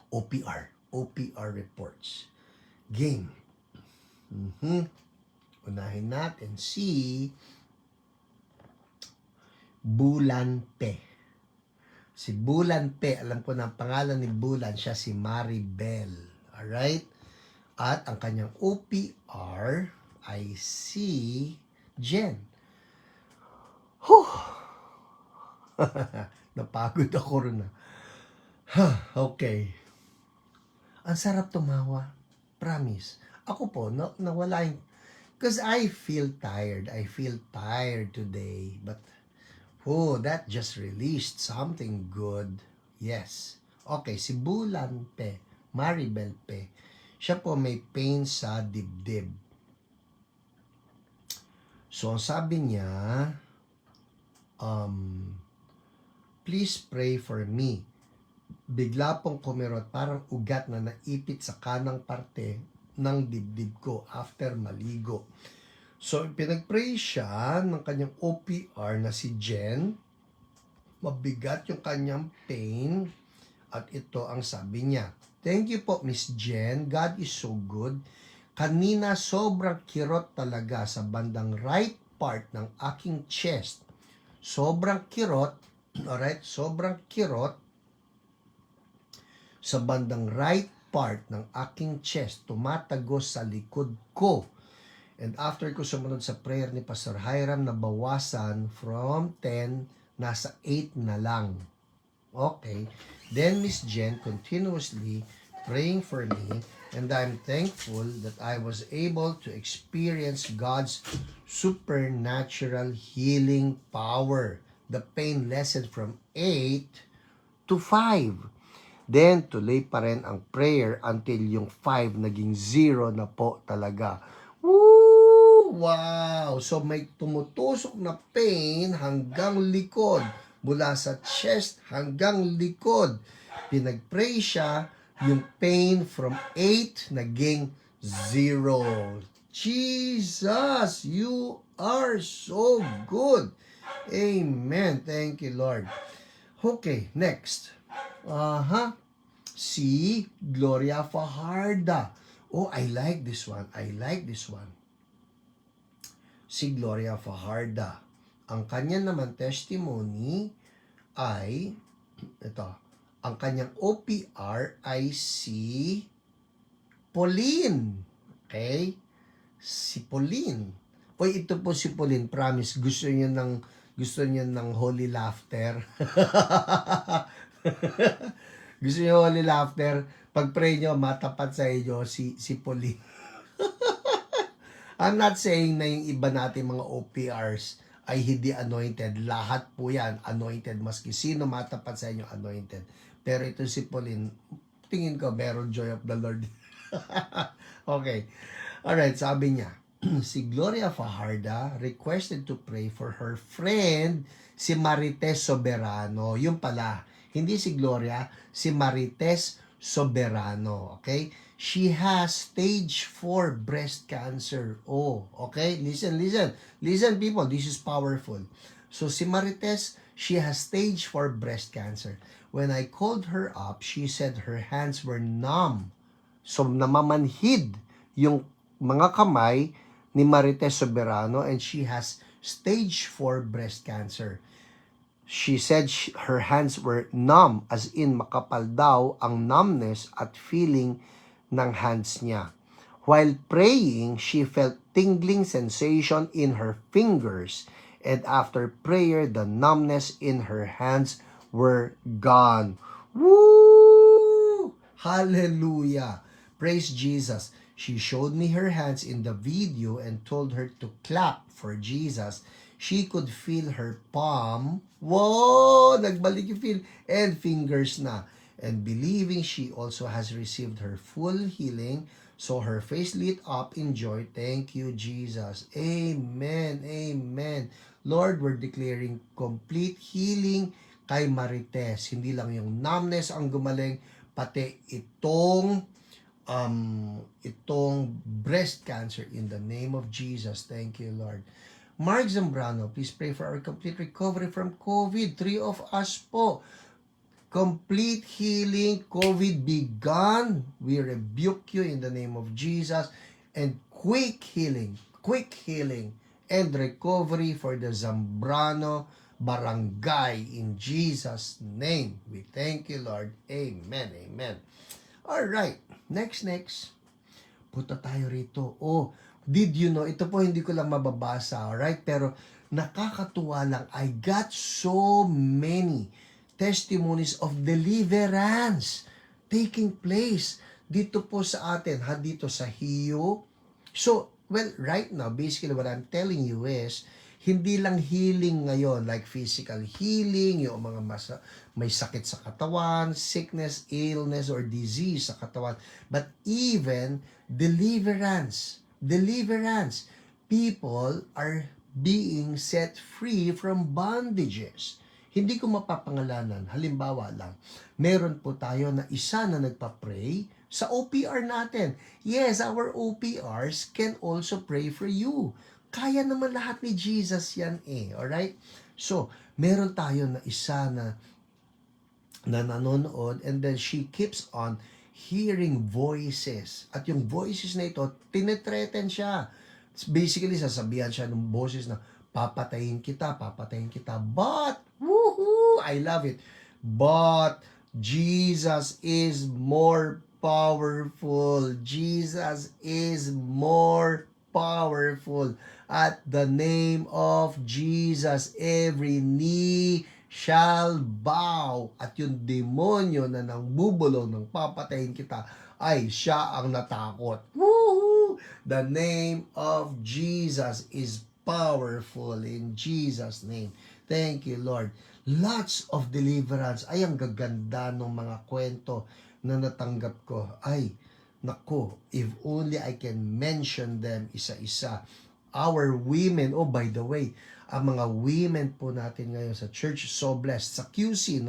OPR reports. Game. Unahin natin si Bulan-Pe. Si Bulan-Pe, alam ko na ang pangalan ni Bulan, siya si Maribel. Alright? At ang kanyang OPR ay si Jen. Napagod ako rin na. Okay. Ang sarap tumawa. Promise. Ako po, nawala yung... Because I feel tired. I feel tired today. But, that just released something good. Yes. Okay, si Bulan-Pe, Maribel Pe, siya po may pain sa dibdib. So, ang sabi niya, please pray for me. Bigla pong kumirot, parang ugat na naipit sa kanang parte ng dibdib ko after maligo. So, pinag-pray siya ng kanyang OPR na si Jen. Mabigat yung kanyang pain. At ito ang sabi niya. Thank you po, Miss Jen. God is so good. Kanina sobrang kirot talaga sa bandang right part ng aking chest. Sobrang kirot. Alright? Sobrang kirot sa bandang right part ng aking chest. Tumatagos sa likod ko. And after ko sumunod sa prayer ni Pastor Hiram, nabawasan from 10, nasa 8 na lang. Okay. Then Miss Jen continuously praying for me, and I'm thankful that I was able to experience God's supernatural healing power. The pain lessened from 8 to 5. Then tuloy pa rin ang prayer until yung 5 naging 0 na po talaga. Woo! Wow! So may tumutusok na pain hanggang likod. Mula sa chest hanggang likod. Pinag-pray siya, yung pain from 8 naging 0. Jesus, you are so good. Amen. Thank you, Lord. Okay, next. Si Gloria Fajarda. Oh, I like this one. Si Gloria Fajarda. Ang kanya naman testimony ay, ito, ang kanyang OPR ay si Pauline. Okay? Si Pauline. Oy, ito po si Pauline. Promise, gusto niya ng holy laughter. Gusto niya holy laughter. Pag pray niyo, matapat sa inyo si Pauline. I'm not saying na yung iba natin mga OPRs ay hindi anointed. Lahat po yan anointed. Maski sino matapat sa inyo anointed. Pero ito si Pauline, tingin ko meron joy of the Lord. Okay. Alright, sabi niya, si Gloria Fajarda requested to pray for her friend, si Marites Soberano. Yung pala, hindi si Gloria, si Marites Soberano. Okay? She has stage 4 breast cancer. Oh, okay? Listen, people. This is powerful. So, si Marites, she has stage 4 breast cancer. When I called her up, she said her hands were numb. So, namamanhid yung mga kamay ni Marites Soberano, and she has stage 4 breast cancer. She said her hands were numb, as in makapal daw ang numbness at feeling ng hands niya. While praying, she felt tingling sensation in her fingers, and after prayer, the numbness in her hands were gone. Woo! Hallelujah! Praise Jesus. She showed me her hands in the video and told her to clap for Jesus. She could feel her palm. Whoa! Nagbalik yung feel. And fingers na. And believing she also has received her full healing, so her face lit up in joy. Thank you, Jesus. Amen. Amen. Lord, we're declaring complete healing kay Marites. Hindi lang yung numbness ang gumaling, pati itong breast cancer in the name of Jesus. Thank you, Lord. Mark Zambrano, please pray for our complete recovery from COVID. 3 of us po. Complete healing, COVID be gone. We rebuke you in the name of Jesus. And quick healing and recovery for the Zambrano barangay in Jesus' name. We thank you, Lord. Amen. Amen. All right. Next. Punta tayo rito. Oh, did you know? Ito po hindi ko lang mababasa, alright? Pero nakakatuwa lang. I got so many testimonies of deliverance taking place dito po sa atin, dito sa Hiyo. So, well, right now, basically what I'm telling you is, hindi lang healing ngayon, like physical healing, yung mga may sakit sa katawan, sickness, illness, or disease sa katawan, but even deliverance. People are being set free from bondages. Hindi ko mapapangalanan. Halimbawa lang, meron po tayo na isa na nagpa-pray sa OPR natin. Yes, our OPRs can also pray for you. Kaya naman lahat ni Jesus yan alright? So, meron tayo na isa na nanonood, and then she keeps on hearing voices. At yung voices na ito, tinetreaten siya. Basically, sasabihan siya ng boses na, papatayin kita. But, woohoo! I love it. But, Jesus is more powerful. Jesus is more powerful. At the name of Jesus, every knee shall bow. At yung demonyo na nangbubulong ng papatayin kita, ay siya ang natakot. Woohoo! The name of Jesus is powerful in Jesus' name. Thank you, Lord. Lots of deliverance. Ay, ang gaganda ng mga kwento na natanggap ko. Ay, nako, if only I can mention them isa-isa. Our women, oh by the way, ang mga women po natin ngayon sa church, so blessed. Sa QC,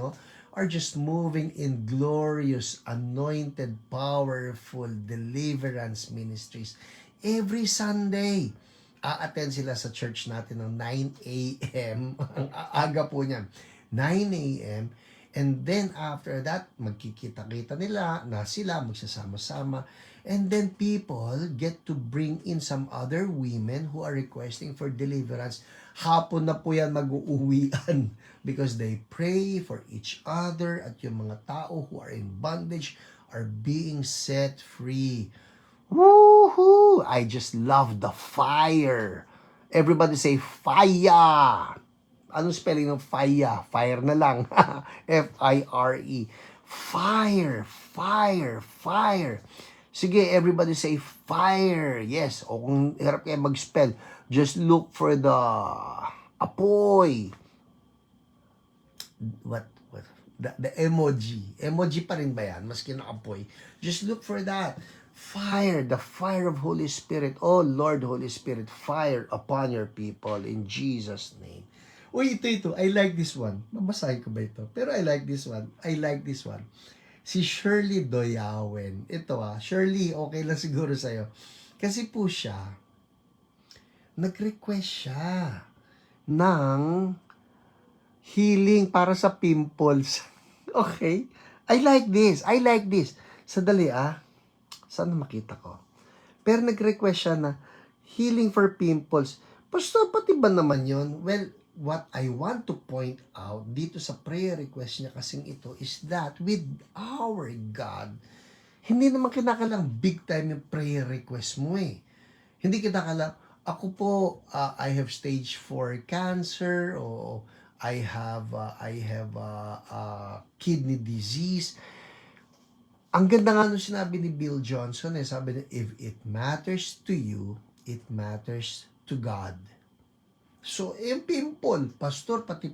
are just moving in glorious, anointed, powerful deliverance ministries. Every Sunday, a-attend sila sa church natin ng 9 a.m. Ang aga po niyan. 9 a.m. And then after that, magkikita-kita nila na sila magsasama-sama. And then people get to bring in some other women who are requesting for deliverance. Hapon na po yan mag-uuwian because they pray for each other at yung mga tao who are in bondage are being set free. Woohoo! I just love the fire. Everybody say fire. Anong spelling ng fire? Fire na lang. F-I-R-E. Fire, fire, fire. Sige, everybody say fire. Yes, o kung hirap kayo mag-spell, just look for the apoy. What? The emoji. Emoji pa rin ba yan? Maski na apoy. Just look for that. Fire, the fire of Holy Spirit. Oh Lord, Holy Spirit, fire upon your people in Jesus' name. Uy, ito. I like this one. Babasahin ko ba ito? Pero I like this one. Si Shirley Doyawen. Ito Shirley, okay lang siguro sa'yo. Kasi po siya, nag-request siya ng healing para sa pimples. Okay? I like this. Sadali Saan makita ko? Pero nag-request siya na healing for pimples. Pastor, pati ba naman yon? Well, what I want to point out dito sa prayer request niya kasing ito is that with our God, hindi naman kinakalang big time yung prayer request mo eh. Hindi kinakalang, ako po, I have stage 4 cancer, o I have kidney disease. Ang ganda nga nung sinabi ni Bill Johnson sabi niya, if it matters to you, it matters to God. So, yung pimple, pastor, pati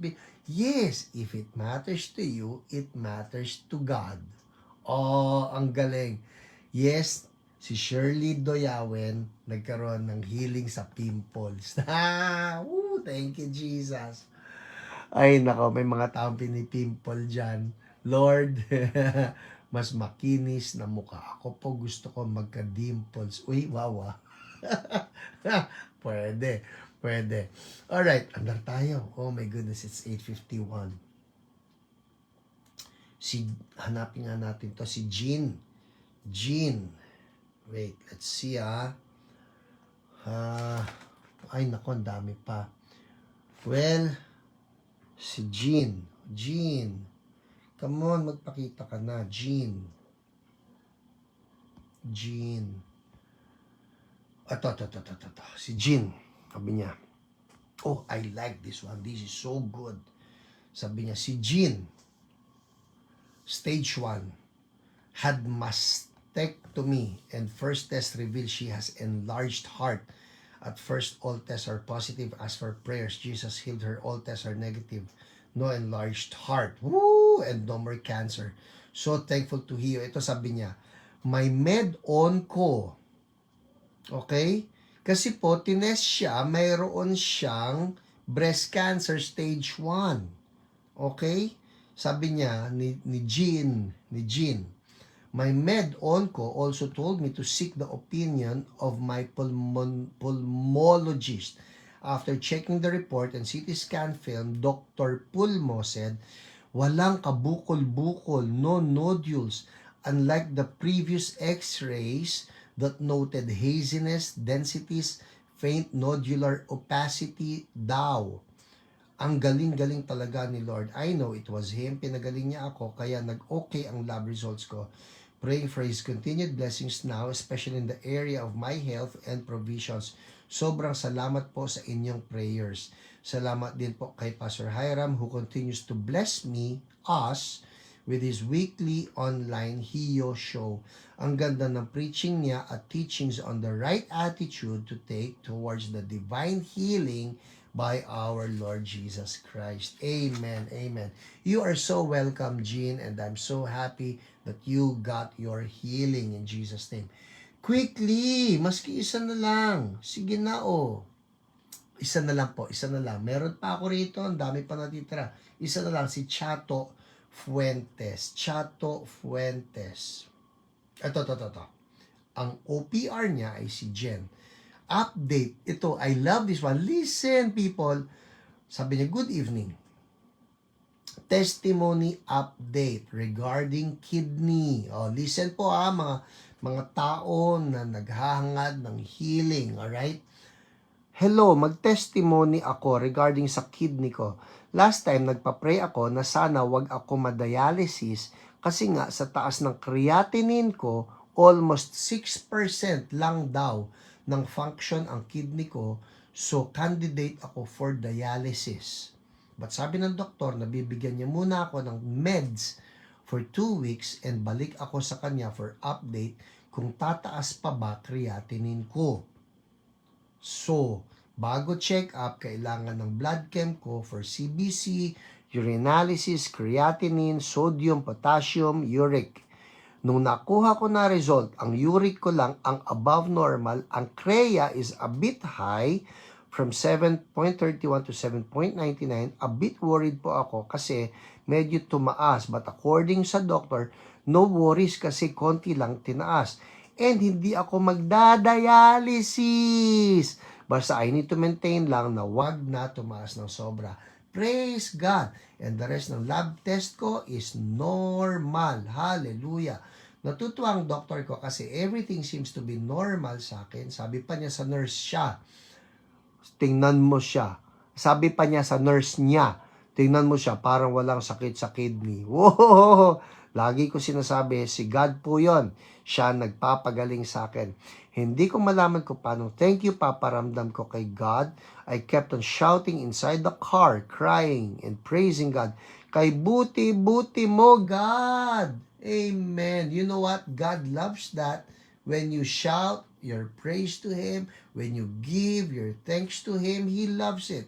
yes, if it matters to you, it matters to God. Oh, ang galing. Yes, si Shirley Doyawen nagkaroon ng healing sa pimples. Woo, thank you, Jesus. Ay, nako, may mga taong pinipimple dyan. Lord, mas makinis na mukha. Ako po gusto ko magka-dimples. Uy, wow. Pwede. Alright, andar tayo. Oh my goodness, it's 8:51. Hanapin nga natin to, si Jean. Wait, let's see ay nako, ang dami pa. Well, si Jean. Come on, magpakita ka na. Jean. Ito. Si Jean. Sabi niya, oh, I like this one. This is so good. Sabi niya, si Jean, stage 1, had mastectomy, and first test revealed she has enlarged heart. At first, all tests are positive. As for prayers, Jesus healed her. All tests are negative. No enlarged heart. Woo! And no more cancer. So thankful to hear. Ito sabi niya, may med-on ko. Okay? Kasi po, tinest siya, mayroon siyang breast cancer stage 1. Okay? Sabi niya, ni Jean, my med-onco also told me to seek the opinion of my pulmonologist. After checking the report and CT scan film, Dr. Pulmo said, walang kabukol-bukol, no nodules, unlike the previous x-rays that noted haziness, densities, faint nodular opacity daw. Ang galing-galing talaga ni Lord. I know it was Him. Pinagaling niya ako, kaya nag-okay ang lab results ko. Praying for His continued blessings now, especially in the area of my health and provisions. Sobrang salamat po sa inyong prayers. Salamat din po kay Pastor Hiram who continues to bless us, with his weekly online HIO show. Ang ganda ng preaching niya at teachings on the right attitude to take towards the divine healing by our Lord Jesus Christ. Amen. You are so welcome, Jean, and I'm so happy that you got your healing in Jesus' name. Quickly, maski isa na lang. Sige na, Isa na lang. Meron pa ako rito, ang dami pa natitira. Isa na lang, si Chato Fuentes. Ito. Ang OPR niya ay si Jen. Update. Ito, I love this one. Listen, people. Sabi niya, good evening. Testimony update regarding kidney. Listen po mga tao na naghahangad ng healing. Alright? Hello, mag-testimony ako regarding sa kidney ko. Last time, nagpa-pray ako na sana wag ako ma-dialysis kasi nga sa taas ng creatinine ko, almost 6% lang daw ng function ang kidney ko, so candidate ako for dialysis. But sabi ng doktor, nabibigyan niya muna ako ng meds for 2 weeks and balik ako sa kanya for update kung tataas pa ba creatinine ko. So, bago check up, kailangan ng blood chem ko for CBC, urinalysis, creatinine, sodium, potassium, uric. Nung nakuha ko na result, ang uric ko lang ang above normal, ang CREA is a bit high from 7.31 to 7.99. A bit worried po ako kasi medyo tumaas, but according sa doctor, no worries kasi konti lang tinaas. And hindi ako magdadialysis. Basta I need to maintain lang na wag na tumaas ng sobra. Praise God. And the rest ng lab test ko is normal. Hallelujah. Natutuwa ang doktor ko kasi everything seems to be normal sa akin. Sabi pa niya sa nurse siya, tingnan mo siya. Sabi pa niya sa nurse niya, tingnan mo siya, parang walang sakit sa kidney. Wow! Lagi ko sinasabi, si God po yon. Siya nagpapagaling sa akin. Hindi ko malaman kung paano. Thank you, paparamdam ko kay God. I kept on shouting inside the car, crying and praising God. Kay buti-buti mo, God! Amen. You know what? God loves that. When you shout your praise to Him, when you give your thanks to Him, He loves it.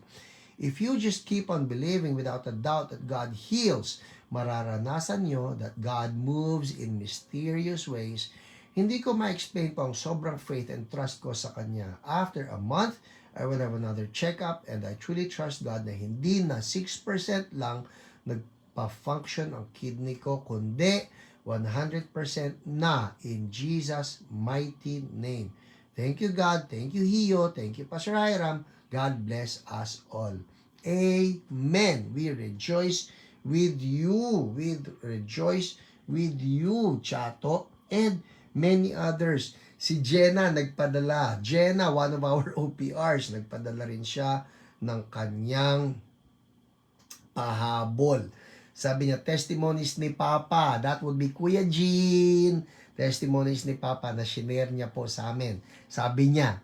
If you just keep on believing without a doubt that God heals, mararanasan nyo that God moves in mysterious ways. Hindi ko ma-explain pa ang sobrang faith and trust ko sa Kanya. After a month, I will have another checkup and I truly trust God na hindi na 6% lang nagpa-function ang kidney ko, kundi 100% na in Jesus' mighty name. Thank you, God. Thank you, Hio. Thank you, Pastor Hiram. God bless us all. Amen. We rejoice with you. We rejoice with you, Chato, and many others. Si Jenna nagpadala. Jenna, one of our OPRs, nagpadala rin siya ng kanyang pahabol. Sabi niya, testimonies ni Papa. That would be Kuya Jean. Testimonies ni Papa na shinare niya po sa amin. Sabi niya,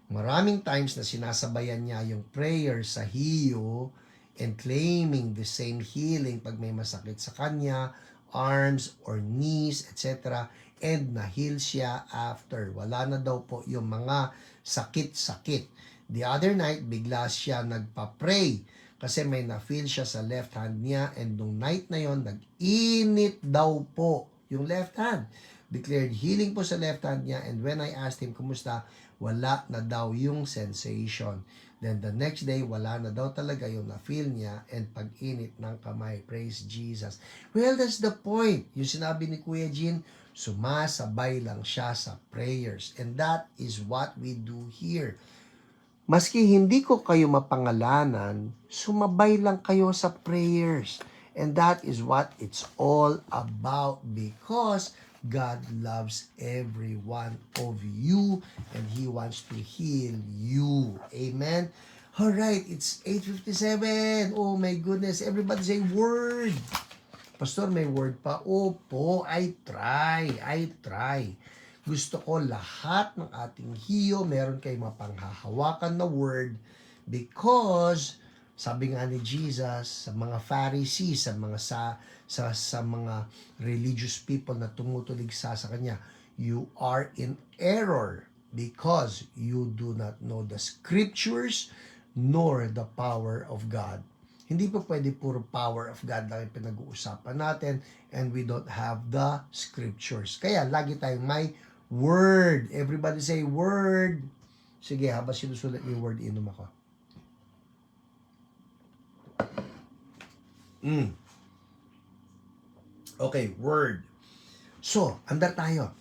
maraming times na sinasabayan niya yung prayer sa Hio and claiming the same healing pag may masakit sa kanya, arms or knees, etc. And na-heal siya after. Wala na daw po yung mga sakit-sakit. The other night, bigla siya nagpa-pray kasi may na-feel siya sa left hand niya and nung night na yon nag-init daw po yung left hand. Declared healing po sa left hand niya and when I asked him kumusta, wala na daw yung sensation. Then the next day, wala na daw talaga yung na-feel niya and pag-init ng kamay. Praise Jesus. Well, that's the point. Yung sinabi ni Kuya Jean, sumasabay lang siya sa prayers. And that is what we do here. Maski hindi ko kayo mapangalanan, sumabay lang kayo sa prayers. And that is what it's all about because God loves every one of you and He wants to heal you. Amen? Alright, it's 8:57. Oh my goodness, everybody say word. Pastor, may word pa? Opo, I try. Gusto ko lahat ng ating Hio, meron kayong mapanghahawakan na word because sabi nga ni Jesus sa mga Pharisees, sa mga religious people na tumutulig sa kanya, you are in error because you do not know the scriptures nor the power of God. Hindi pa pwede puro power of God lang yung pinag-uusapan natin and we don't have the scriptures. Kaya lagi tayong may word. Everybody say word. Sige, habang sinusulat yung word, inom ako. Okay, word. So, andar tayo.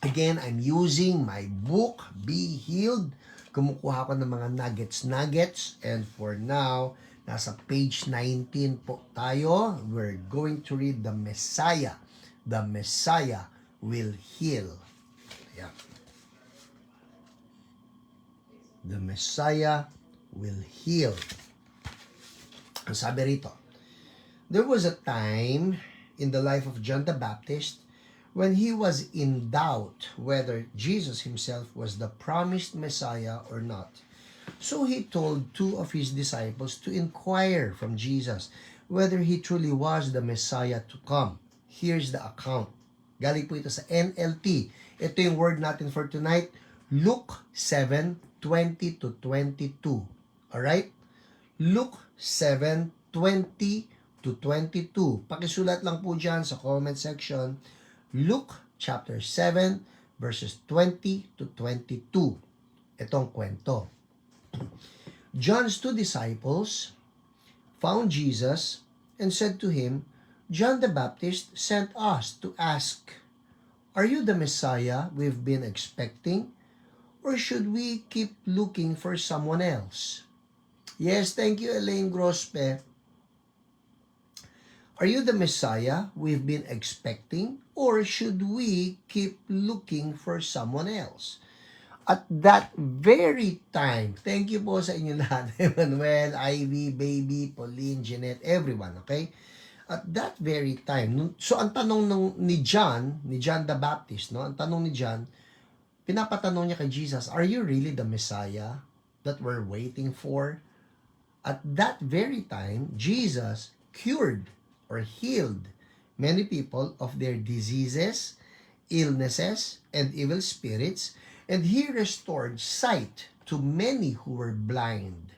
Again, I'm using my book, Be Healed. Kumukuha ko ng mga nuggets. And for now, nasa page 19 po tayo. We're going to read the Messiah. The Messiah will heal. Yeah. The Messiah will heal. Ang sabi rito, there was a time in the life of John the Baptist when he was in doubt whether Jesus himself was the promised Messiah or not. So he told two of his disciples to inquire from Jesus whether he truly was the Messiah to come. Here's the account. Galing po ito sa NLT. Ito yung word natin for tonight. Luke 7:20-22. Alright? Luke 7:20-22. Pakisulat lang po dyan sa comment section. Luke chapter 7 verses 20-22. Itong kwento. John's two disciples found Jesus and said to him, John the Baptist sent us to ask, are you the Messiah we've been expecting? Or should we keep looking for someone else? Yes, thank you, Elaine Grospe. Are you the Messiah we've been expecting, or should we keep looking for someone else? At that very time, thank you po sa inyo lahat, Emmanuel, Ivy, Baby, Pauline, Jeanette, everyone, okay? At that very time, so ang tanong ni John the Baptist, no? Ang tanong ni John, pinapatanong niya kay Jesus, are you really the Messiah that we're waiting for? At that very time, Jesus cured or healed many people of their diseases, illnesses, and evil spirits, and he restored sight to many who were blind.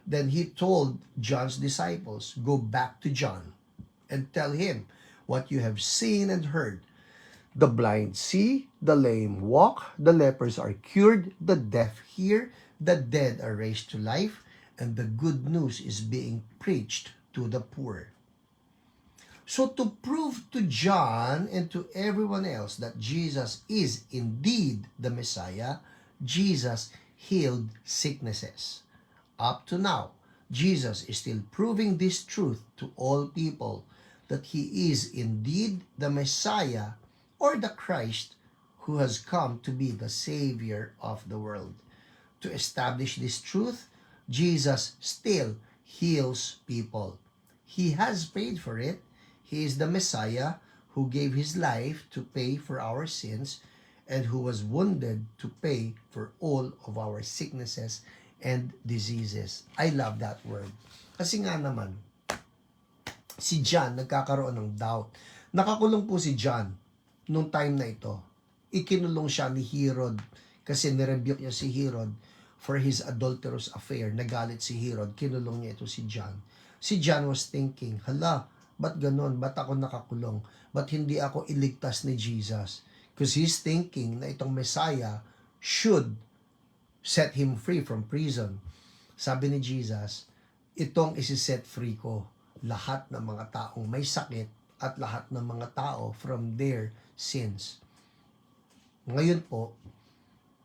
Then he told John's disciples, go back to John and tell him what you have seen and heard. The blind see, the lame walk, the lepers are cured, the deaf hear, the dead are raised to life, and the good news is being preached to the poor. So to prove to John and to everyone else that Jesus is indeed the Messiah, Jesus healed sicknesses. Up to now, Jesus is still proving this truth to all people, that he is indeed the Messiah or the Christ who has come to be the Savior of the world. To establish this truth, Jesus still heals people. He has paid for it. He is the Messiah who gave his life to pay for our sins and who was wounded to pay for all of our sicknesses and diseases. I love that word. Kasi nga naman, si John nagkakaroon ng doubt. Nakakulong po si John nung time na ito. Ikinulong siya ni Herod kasi nirebuke niya si Herod for his adulterous affair. Nagalit si Herod, kinulong niya ito si John. Si John was thinking, hala, ba't ganon? Ba't ako nakakulong? Ba't hindi ako iligtas ni Jesus? Because he's thinking na itong Messiah should set him free from prison. Sabi ni Jesus, itong isi-set free ko lahat ng mga taong may sakit at lahat ng mga tao from their sins. Ngayon po,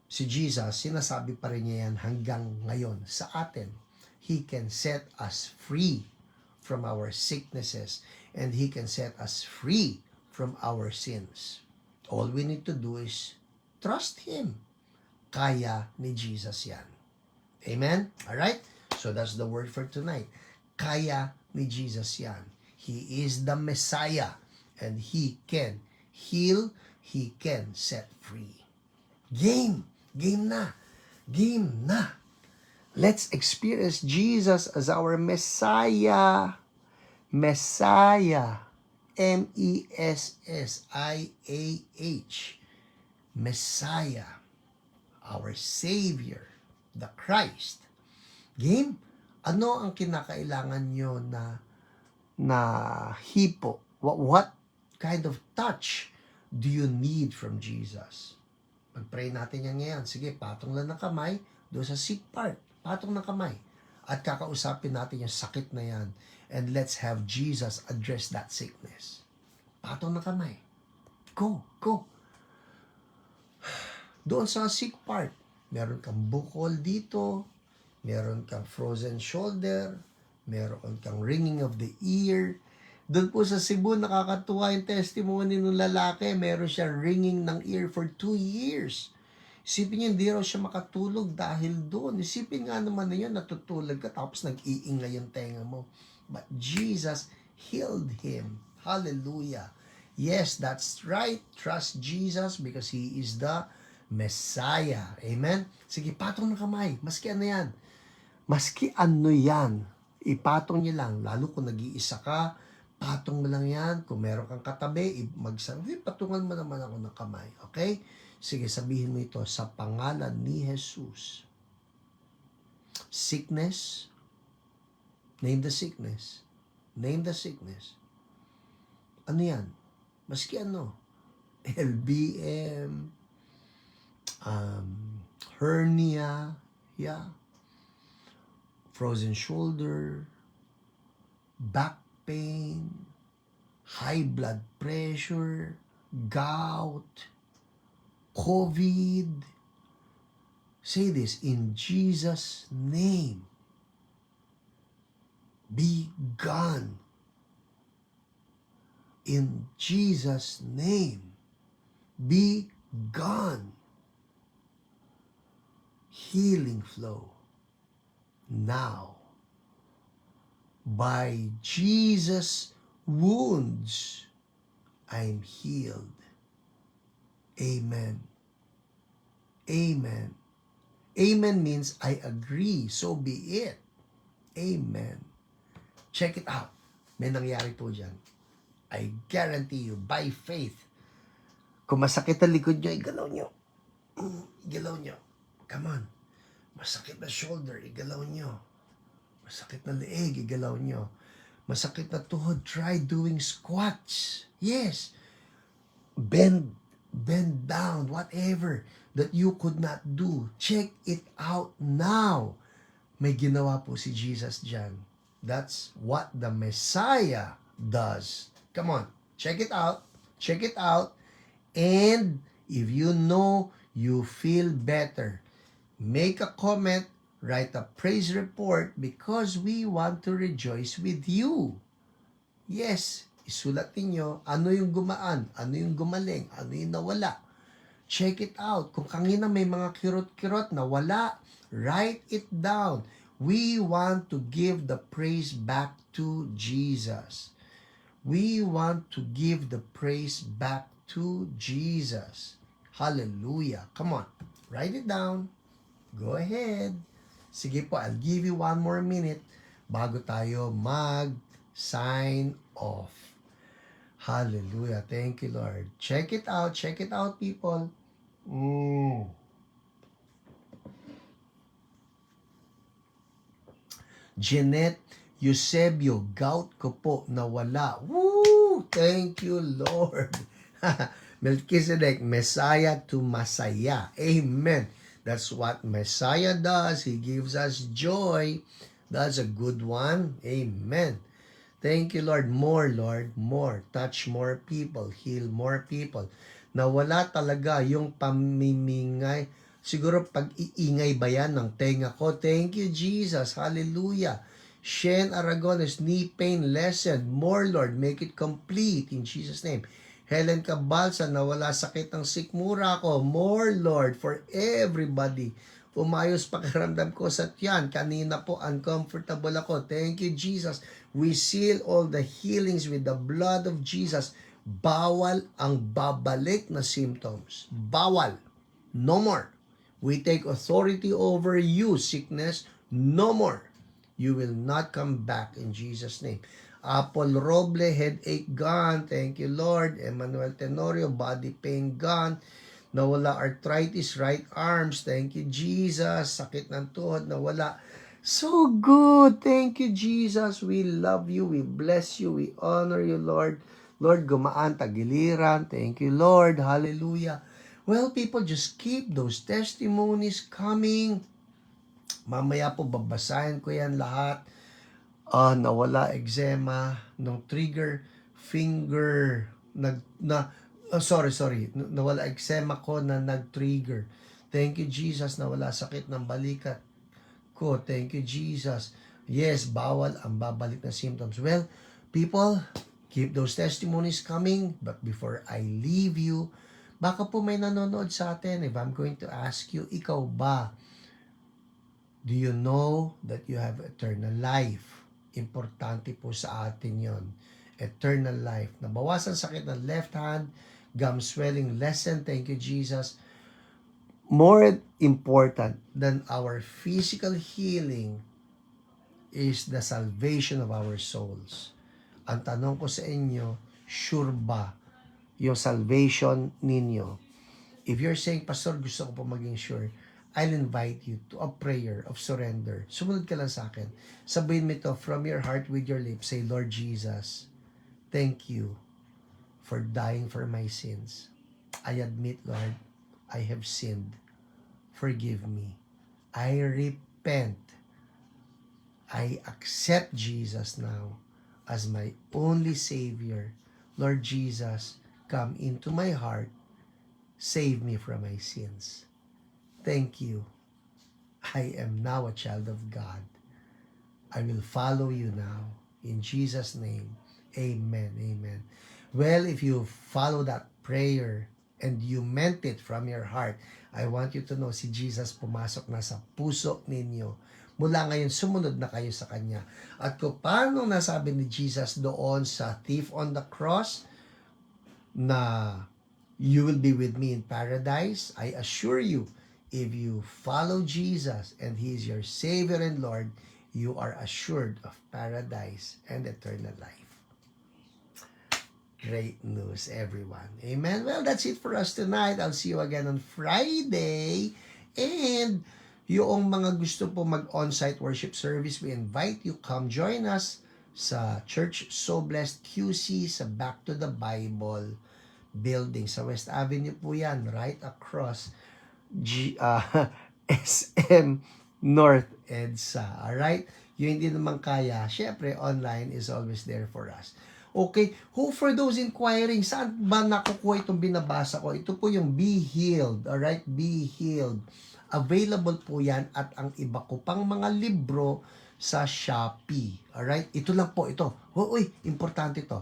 si Jesus, sinasabi pa rin niya yan hanggang ngayon sa atin. He can set us free from our sicknesses and He can set us free from our sins. All we need to do is trust Him. Kaya ni Jesus yan. Amen? Alright? So that's the word for tonight. Kaya ni Jesus yan. He is the Messiah and He can heal, He can set free. Game! Game na! Game na! Let's experience Jesus as our Messiah. Messiah. M-E-S-S-I-A-H. Messiah. Our Savior. The Christ. Game? Ano ang kinakailangan nyo na hipo? What kind of touch do you need from Jesus? Pag-pray natin yan ngayon. Sige, patong lang ng kamay doon sa sick part. Patong ng kamay. At kakausapin natin yung sakit na yan. And let's have Jesus address that sickness. Patong ng kamay. Go, go. Doon sa sick part, meron kang bukol dito, meron kang frozen shoulder, meron kang ringing of the ear. Doon po sa Cebu, nakakatuwa yung testimony ng lalaki, meron siya ringing ng ear for 2 years. Isipin niyo, hindi raw siya makatulog dahil doon. Isipin nga naman na yun, natutulog ka tapos nag-iingay yung tenga mo. But Jesus healed him. Hallelujah. Yes, that's right. Trust Jesus because He is the Messiah. Amen? Sige, patong ng kamay. Maski ano yan. Maski ano yan. Ipatong niyo lang. Lalo kung nag-iisa ka, patong mo lang yan. Kung meron kang katabi, magsabi, patungan mo naman ako ng kamay. Okay? Sige, sabihin mo ito sa pangalan ni Jesus. Sickness, name the sickness. Name the sickness. Ano yan? Maski ano? LBM, hernia, yeah, frozen shoulder, back pain, high blood pressure, gout, COVID. Say this, in Jesus' name, be gone. In Jesus' name, be gone. Healing flow now. By Jesus' wounds, I'm healed. Amen. Amen. Amen means I agree, so be it. Amen. Check it out. May nangyari po dyan. I guarantee you, by faith, kung masakit ang likod nyo, igalaw nyo. Igalaw nyo. Come on. Masakit na shoulder, igalaw nyo. Masakit na leeg, igalaw nyo. Masakit na tuhod, try doing squats. Yes. Bend down, whatever that you could not do. Check it out now. May ginawa po si Jesus dyan. That's what the Messiah does. Come on, check it out. Check it out. And if you know you feel better, make a comment, write a praise report because we want to rejoice with you. Yes, isulat ninyo ano yung gumaan, ano yung gumaling, ano yung nawala. Check it out. Kung kanina may mga kirot-kirot na wala, write it down. We want to give the praise back to Jesus. We want to give the praise back to Jesus. Hallelujah. Come on. Write it down. Go ahead. Sige po, I'll give you one more minute bago tayo mag-sign off. Hallelujah. Thank you, Lord. Check it out. Check it out, people. Jeanette Eusebio, gout ko po nawala. Woo! Thank you, Lord. Melchizedek, Messiah to Masaya. Amen. That's what Messiah does. He gives us joy. That's a good one. Amen. Thank you, Lord. More, Lord. More. Touch more people. Heal more people. Nawala talaga yung pamimingay. Siguro pag-iingay ba yan ng tenga ko? Thank you, Jesus. Hallelujah. Shen Aragones, knee pain lessened. More, Lord. Make it complete in Jesus' name. Helen Cabalsa, nawala sakit ng sikmura ko. More, Lord, for everybody. Umayos pakiramdam ko sa tiyan. Kanina po, uncomfortable ako. Thank you, Jesus. We seal all the healings with the blood of Jesus. Bawal ang babalik na symptoms. Bawal. No more. We take authority over you, sickness. No more. You will not come back in Jesus' name. Apple Roble, headache gone. Thank you, Lord. Emmanuel Tenorio, body pain gone. Nawala arthritis, right arms. Thank you, Jesus. Sakit ng tuhod, nawala. So good. Thank you, Jesus. We love you. We bless you. We honor you, Lord. Lord, gumaan, tagiliran. Thank you, Lord. Hallelujah. Well, people, just keep those testimonies coming. Mamaya po, babasahin ko yan lahat. Nawala eczema, nung trigger finger, nawala eczema ko na nag-trigger. Thank you, Jesus. Nawala sakit ng balikat ko. Thank you, Jesus. Yes, bawal ang babalik na symptoms. Well, people, keep those testimonies coming. But before I leave you, baka po may nanonood sa atin. If I'm going to ask you, ikaw ba, do you know that you have eternal life? Importante po sa atin yon. Eternal life. Nabawasan sakit ng left hand, gum swelling lessen. Thank you, Jesus. More important than our physical healing is the salvation of our souls. Ang tanong ko sa inyo, sure ba yung salvation ninyo? If you're saying, Pastor, gusto ko po maging sure, I'll invite you to a prayer of surrender. Sumunod ka lang sa akin. Sabihin mo ito from your heart with your lips. Say, Lord Jesus, thank you for dying for my sins. I admit, Lord, I have sinned. Forgive me. I repent. I accept Jesus now as my only Savior. Lord Jesus, come into my heart. Save me from my sins. Thank you. I am now a child of God. I will follow you now. In Jesus' name, amen, amen. Well, if you follow that prayer and you meant it from your heart, I want you to know si Jesus pumasok na sa puso ninyo. Mula ngayon, sumunod na kayo sa Kanya. At kung paano nasabi ni Jesus doon sa thief on the cross, na you will be with me in paradise, I assure you, if you follow Jesus and He is your Savior and Lord, you are assured of paradise and eternal life. Great news, everyone. Amen. Well, that's it for us tonight. I'll see you again on Friday. And yung mga gusto po mag-on-site worship service, we invite you, come join us sa Church So Blessed QC sa Back to the Bible building. Sa West Avenue po yan, right across SM North EDSA. Alright? Yung hindi naman kaya, syempre, online is always there for us. Okay, who for those inquiring, saan ba nakukuha itong binabasa ko? Ito po yung Be Healed, alright? Be Healed. Available po yan at ang iba ko pang mga libro sa Shopee. Alright? Ito lang po, ito. Uy, importante ito.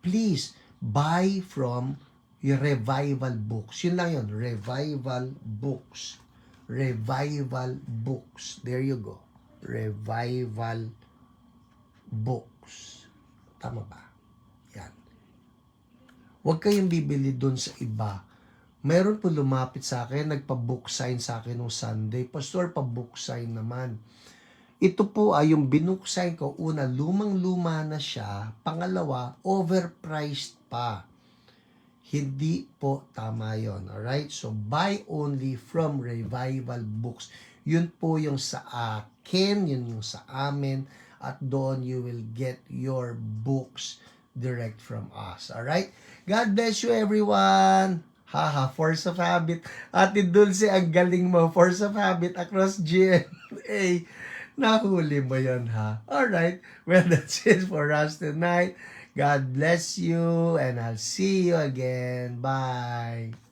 Please, buy from your Revival Books. Yun lang yun, Revival Books. Revival Books. There you go. Revival Books. Tama ba? Yan. Huwag kayong bibili doon sa iba. Meron po lumapit sa akin, nagpa-book sign sa akin nung Sunday. Pastor, pa-book sign naman. Ito po ay yung binook sign ko. Una, lumang-luma na siya. Pangalawa, overpriced pa. Hindi po tama yon. Alright? So, buy only from Revival Books. Yun po yung sa akin, yun yung sa amin. At doon you will get your books direct from us. Alright? God bless you, everyone. Haha, Force of Habit. Ate Dulce, ang galing mo. Force of Habit across GMA. Nahuli mo yun, ha? Alright. Well, that's it for us tonight. God bless you, and I'll see you again. Bye.